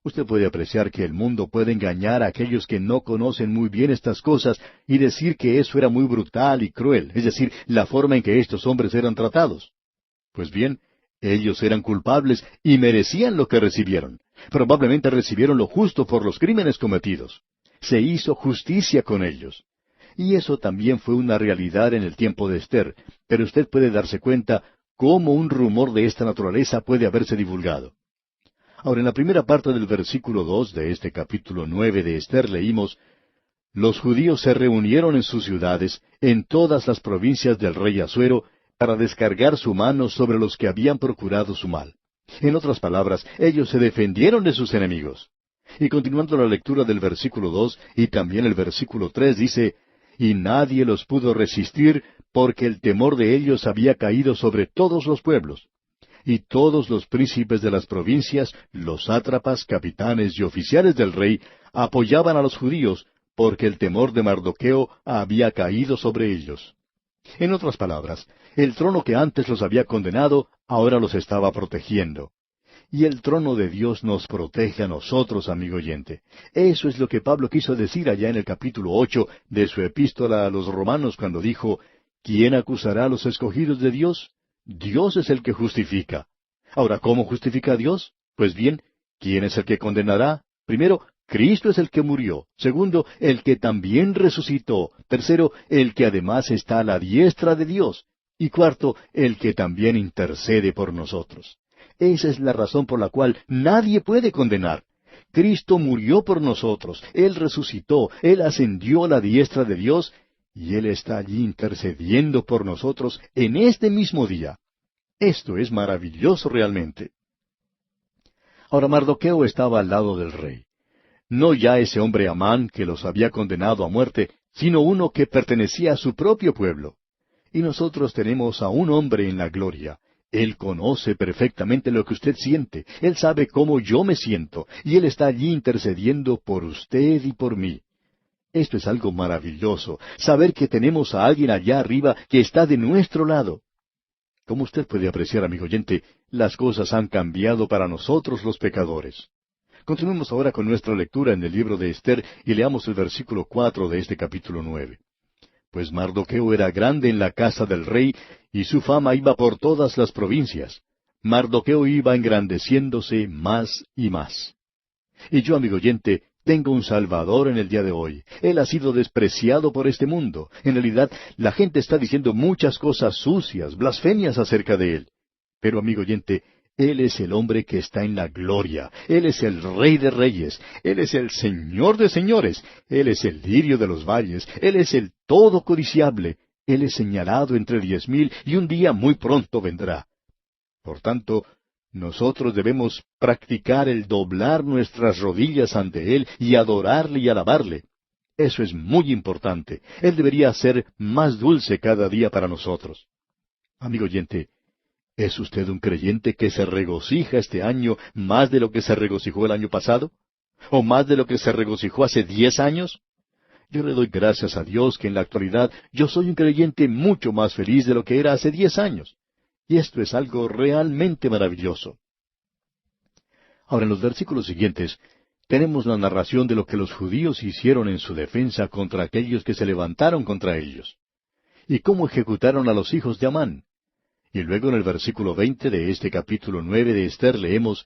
Usted puede apreciar que el mundo puede engañar a aquellos que no conocen muy bien estas cosas y decir que eso era muy brutal y cruel, es decir, la forma en que estos hombres eran tratados. Pues bien, ellos eran culpables y merecían lo que recibieron. Probablemente recibieron lo justo por los crímenes cometidos. Se hizo justicia con ellos. Y eso también fue una realidad en el tiempo de Esther, pero usted puede darse cuenta cómo un rumor de esta naturaleza puede haberse divulgado. Ahora, en la primera parte del versículo 2 de este capítulo 9 de Esther leímos: Los judíos se reunieron en sus ciudades, en todas las provincias del rey Asuero, para descargar su mano sobre los que habían procurado su mal. En otras palabras, ellos se defendieron de sus enemigos. Y continuando la lectura del versículo 2 y también el versículo 3 dice: Y nadie los pudo resistir, porque el temor de ellos había caído sobre todos los pueblos. Y todos los príncipes de las provincias, los sátrapas, capitanes y oficiales del rey, apoyaban a los judíos, porque el temor de Mardoqueo había caído sobre ellos. En otras palabras, el trono que antes los había condenado, ahora los estaba protegiendo. Y el trono de Dios nos protege a nosotros, amigo oyente. Eso es lo que Pablo quiso decir allá en el capítulo 8 de su epístola a los Romanos cuando dijo: ¿Quién acusará a los escogidos de Dios? Dios es el que justifica. Ahora, ¿cómo justifica a Dios? Pues bien, ¿quién es el que condenará? Primero, Cristo es el que murió. Segundo, el que también resucitó. Tercero, el que además está a la diestra de Dios. Y cuarto, el que también intercede por nosotros. Esa es la razón por la cual nadie puede condenar. Cristo murió por nosotros, Él resucitó, Él ascendió a la diestra de Dios, y Él está allí intercediendo por nosotros en este mismo día. Esto es maravilloso realmente. Ahora, Mardoqueo estaba al lado del rey. No ya ese hombre Amán que los había condenado a muerte, sino uno que pertenecía a su propio pueblo. Y nosotros tenemos a un hombre en la gloria. Él conoce perfectamente lo que usted siente. Él sabe cómo yo me siento. Y Él está allí intercediendo por usted y por mí. Esto es algo maravilloso, saber que tenemos a alguien allá arriba que está de nuestro lado. Como usted puede apreciar, amigo oyente, las cosas han cambiado para nosotros los pecadores. Continuemos ahora con nuestra lectura en el libro de Esther y leamos el versículo 4 de este capítulo 9. Pues Mardoqueo era grande en la casa del rey, y su fama iba por todas las provincias. Mardoqueo iba engrandeciéndose más y más. Y yo, amigo oyente, tengo un Salvador en el día de hoy. Él ha sido despreciado por este mundo. En realidad, la gente está diciendo muchas cosas sucias, blasfemias acerca de Él. Pero, amigo oyente, Él es el hombre que está en la gloria. Él es el Rey de Reyes. Él es el Señor de Señores. Él es el lirio de los valles. Él es el todo codiciable. Él es señalado entre 10,000 y un día muy pronto vendrá. Por tanto, nosotros debemos practicar el doblar nuestras rodillas ante Él y adorarle y alabarle. Eso es muy importante. Él debería ser más dulce cada día para nosotros. Amigo oyente, ¿es usted un creyente que se regocija este año más de lo que se regocijó el año pasado? ¿O más de lo que se regocijó hace 10 años? Yo le doy gracias a Dios que en la actualidad yo soy un creyente mucho más feliz de lo que era hace 10 años. Y esto es algo realmente maravilloso. Ahora, en los versículos siguientes, tenemos la narración de lo que los judíos hicieron en su defensa contra aquellos que se levantaron contra ellos. Y cómo ejecutaron a los hijos de Amán. Y luego en el versículo 20 de este capítulo 9 de Esther leemos: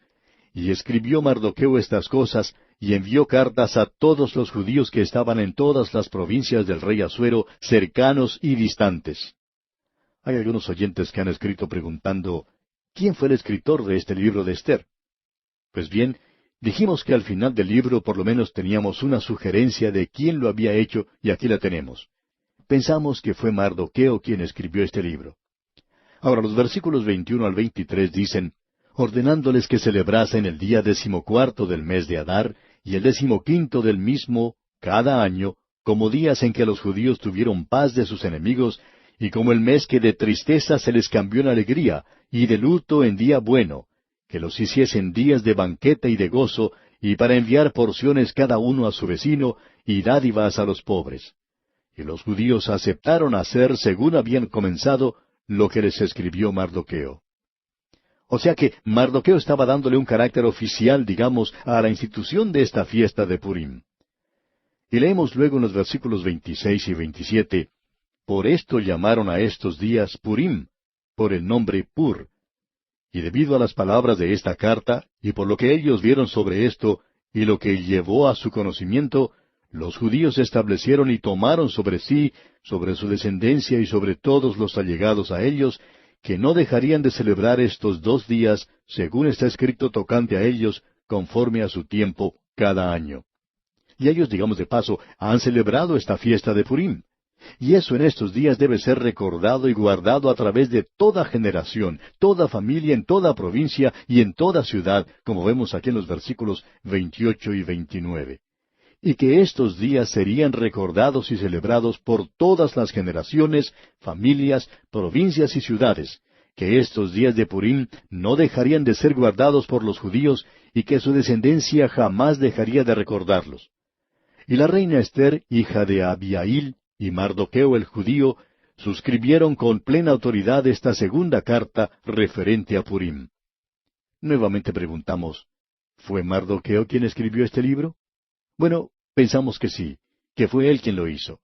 Y escribió Mardoqueo estas cosas, y envió cartas a todos los judíos que estaban en todas las provincias del rey Asuero, cercanos y distantes. Hay algunos oyentes que han escrito preguntando, ¿quién fue el escritor de este libro de Esther? Pues bien, dijimos que al final del libro por lo menos teníamos una sugerencia de quién lo había hecho, y aquí la tenemos. Pensamos que fue Mardoqueo quien escribió este libro. Ahora, los versículos 21 al 23 dicen, ordenándoles que celebrasen el día 14 del mes de Adar, y el 15 del mismo, cada año, como días en que los judíos tuvieron paz de sus enemigos, y como el mes que de tristeza se les cambió en alegría, y de luto en día bueno, que los hiciesen días de banquete y de gozo, y para enviar porciones cada uno a su vecino, y dádivas a los pobres. Y los judíos aceptaron hacer, según habían comenzado, lo que les escribió Mardoqueo. O sea que Mardoqueo estaba dándole un carácter oficial, digamos, a la institución de esta fiesta de Purim. Y leemos luego en los versículos 26 y 27, por esto llamaron a estos días Purim, por el nombre Pur. Y debido a las palabras de esta carta, y por lo que ellos vieron sobre esto, y lo que llevó a su conocimiento, los judíos establecieron y tomaron sobre sí, sobre su descendencia y sobre todos los allegados a ellos, que no dejarían de celebrar estos 2 días, según está escrito tocante a ellos, conforme a su tiempo, cada año. Y ellos, digamos de paso, han celebrado esta fiesta de Purim. Y eso en estos días debe ser recordado y guardado a través de toda generación, toda familia, en toda provincia y en toda ciudad, como vemos aquí en los versículos 28 y 29. Y que estos días serían recordados y celebrados por todas las generaciones, familias, provincias y ciudades, que estos días de Purim no dejarían de ser guardados por los judíos y que su descendencia jamás dejaría de recordarlos. Y la reina Esther, hija de Abihail, y Mardoqueo el judío, suscribieron con plena autoridad esta segunda carta referente a Purim. Nuevamente preguntamos, ¿fue Mardoqueo quien escribió este libro? Bueno, pensamos que sí, que fue él quien lo hizo.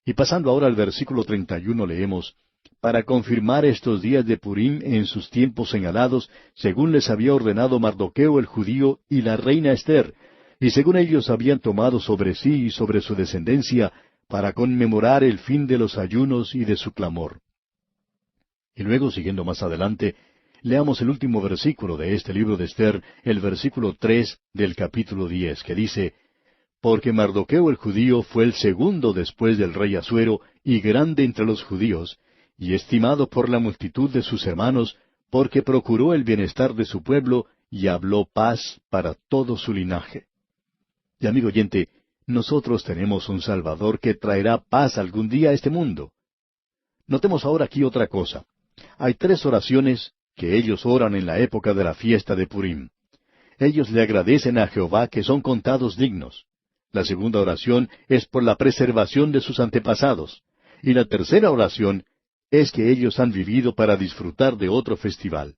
Y pasando ahora al versículo 31 leemos, para confirmar estos días de Purim en sus tiempos señalados, según les había ordenado Mardoqueo el judío y la reina Esther, y según ellos habían tomado sobre sí y sobre su descendencia, para conmemorar el fin de los ayunos y de su clamor. Y luego, siguiendo más adelante, leamos el último versículo de este libro de Esther, el versículo 3 del capítulo 10, que dice, porque Mardoqueo el judío fue el segundo después del rey Asuero, y grande entre los judíos, y estimado por la multitud de sus hermanos, porque procuró el bienestar de su pueblo, y habló paz para todo su linaje. Y amigo oyente, nosotros tenemos un Salvador que traerá paz algún día a este mundo. Notemos ahora aquí otra cosa. Hay 3 oraciones que ellos oran en la época de la fiesta de Purim. Ellos le agradecen a Jehová que son contados dignos. La segunda oración es por la preservación de sus antepasados. Y la tercera oración es que ellos han vivido para disfrutar de otro festival.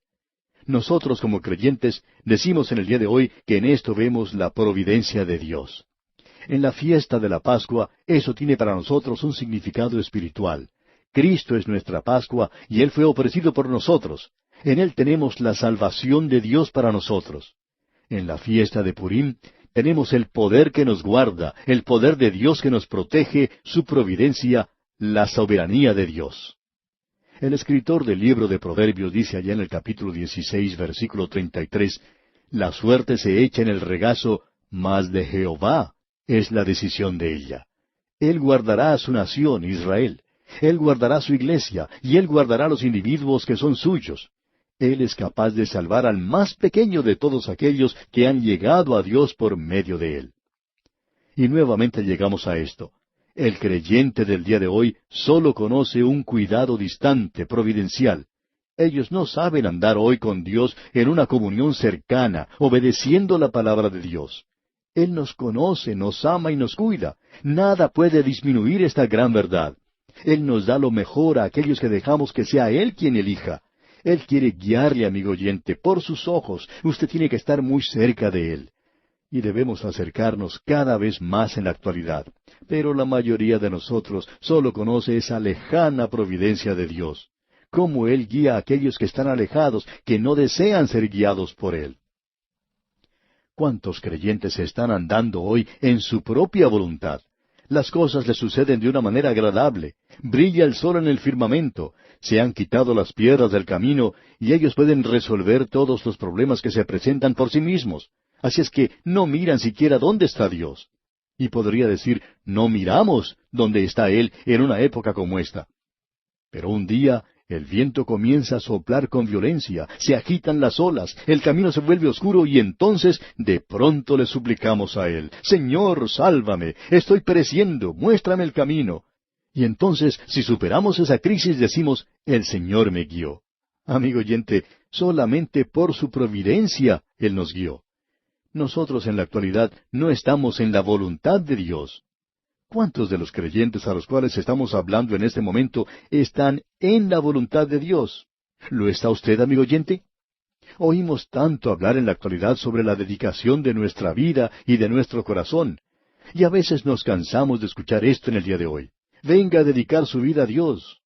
Nosotros como creyentes decimos en el día de hoy que en esto vemos la providencia de Dios. En la fiesta de la Pascua, eso tiene para nosotros un significado espiritual. Cristo es nuestra Pascua y Él fue ofrecido por nosotros. En Él tenemos la salvación de Dios para nosotros. En la fiesta de Purim tenemos el poder que nos guarda, el poder de Dios que nos protege, su providencia, la soberanía de Dios. El escritor del libro de Proverbios dice allá en el capítulo 16, versículo 33, la suerte se echa en el regazo, mas de Jehová es la decisión de ella. Él guardará a su nación, Israel. Él guardará su iglesia, y Él guardará a los individuos que son suyos. Él es capaz de salvar al más pequeño de todos aquellos que han llegado a Dios por medio de Él. Y nuevamente llegamos a esto. El creyente del día de hoy solo conoce un cuidado distante, providencial. Ellos no saben andar hoy con Dios en una comunión cercana, obedeciendo la palabra de Dios. Él nos conoce, nos ama y nos cuida. Nada puede disminuir esta gran verdad. Él nos da lo mejor a aquellos que dejamos que sea Él quien elija. Él quiere guiarle, amigo oyente, por sus ojos. Usted tiene que estar muy cerca de Él. Y debemos acercarnos cada vez más en la actualidad. Pero la mayoría de nosotros solo conoce esa lejana providencia de Dios. Cómo Él guía a aquellos que están alejados, que no desean ser guiados por Él. ¿Cuántos creyentes están andando hoy en su propia voluntad? Las cosas le suceden de una manera agradable. Brilla el sol en el firmamento. Se han quitado las piedras del camino y ellos pueden resolver todos los problemas que se presentan por sí mismos. Así es que no miran siquiera dónde está Dios. Y podría decir, no miramos dónde está Él en una época como esta. Pero un día el viento comienza a soplar con violencia, se agitan las olas, el camino se vuelve oscuro y entonces de pronto le suplicamos a Él, Señor, sálvame, estoy pereciendo, muéstrame el camino. Y entonces, si superamos esa crisis, decimos, el Señor me guió. Amigo oyente, solamente por su providencia Él nos guió. Nosotros en la actualidad no estamos en la voluntad de Dios. ¿Cuántos de los creyentes a los cuales estamos hablando en este momento están en la voluntad de Dios? ¿Lo está usted, amigo oyente? Oímos tanto hablar en la actualidad sobre la dedicación de nuestra vida y de nuestro corazón, y a veces nos cansamos de escuchar esto en el día de hoy. Venga a dedicar su vida a Dios.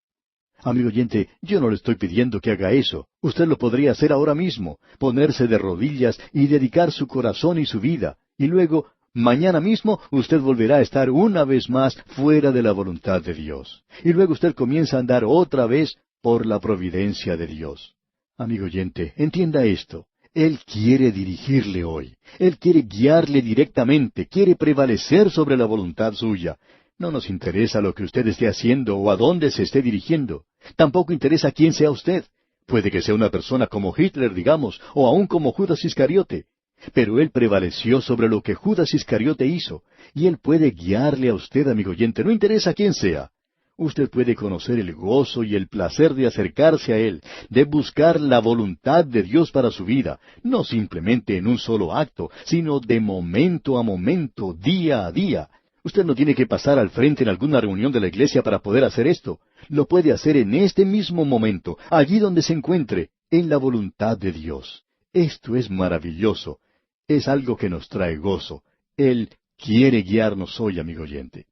Amigo oyente, yo no le estoy pidiendo que haga eso. Usted lo podría hacer ahora mismo, ponerse de rodillas y dedicar su corazón y su vida, y luego mañana mismo usted volverá a estar una vez más fuera de la voluntad de Dios. Y luego usted comienza a andar otra vez por la providencia de Dios. Amigo oyente, entienda esto. Él quiere dirigirle hoy. Él quiere guiarle directamente, quiere prevalecer sobre la voluntad suya. No nos interesa lo que usted esté haciendo o a dónde se esté dirigiendo. Tampoco interesa quién sea usted. Puede que sea una persona como Hitler, digamos, o aún como Judas Iscariote. Pero Él prevaleció sobre lo que Judas Iscariote hizo, y Él puede guiarle a usted, amigo oyente, no interesa quién sea. Usted puede conocer el gozo y el placer de acercarse a Él, de buscar la voluntad de Dios para su vida, no simplemente en un solo acto, sino de momento a momento, día a día. Usted no tiene que pasar al frente en alguna reunión de la iglesia para poder hacer esto. Lo puede hacer en este mismo momento, allí donde se encuentre, en la voluntad de Dios. Esto es maravilloso. Es algo que nos trae gozo. Él quiere guiarnos hoy, amigo oyente.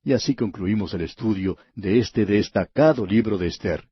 Y así concluimos el estudio de este destacado libro de Esther.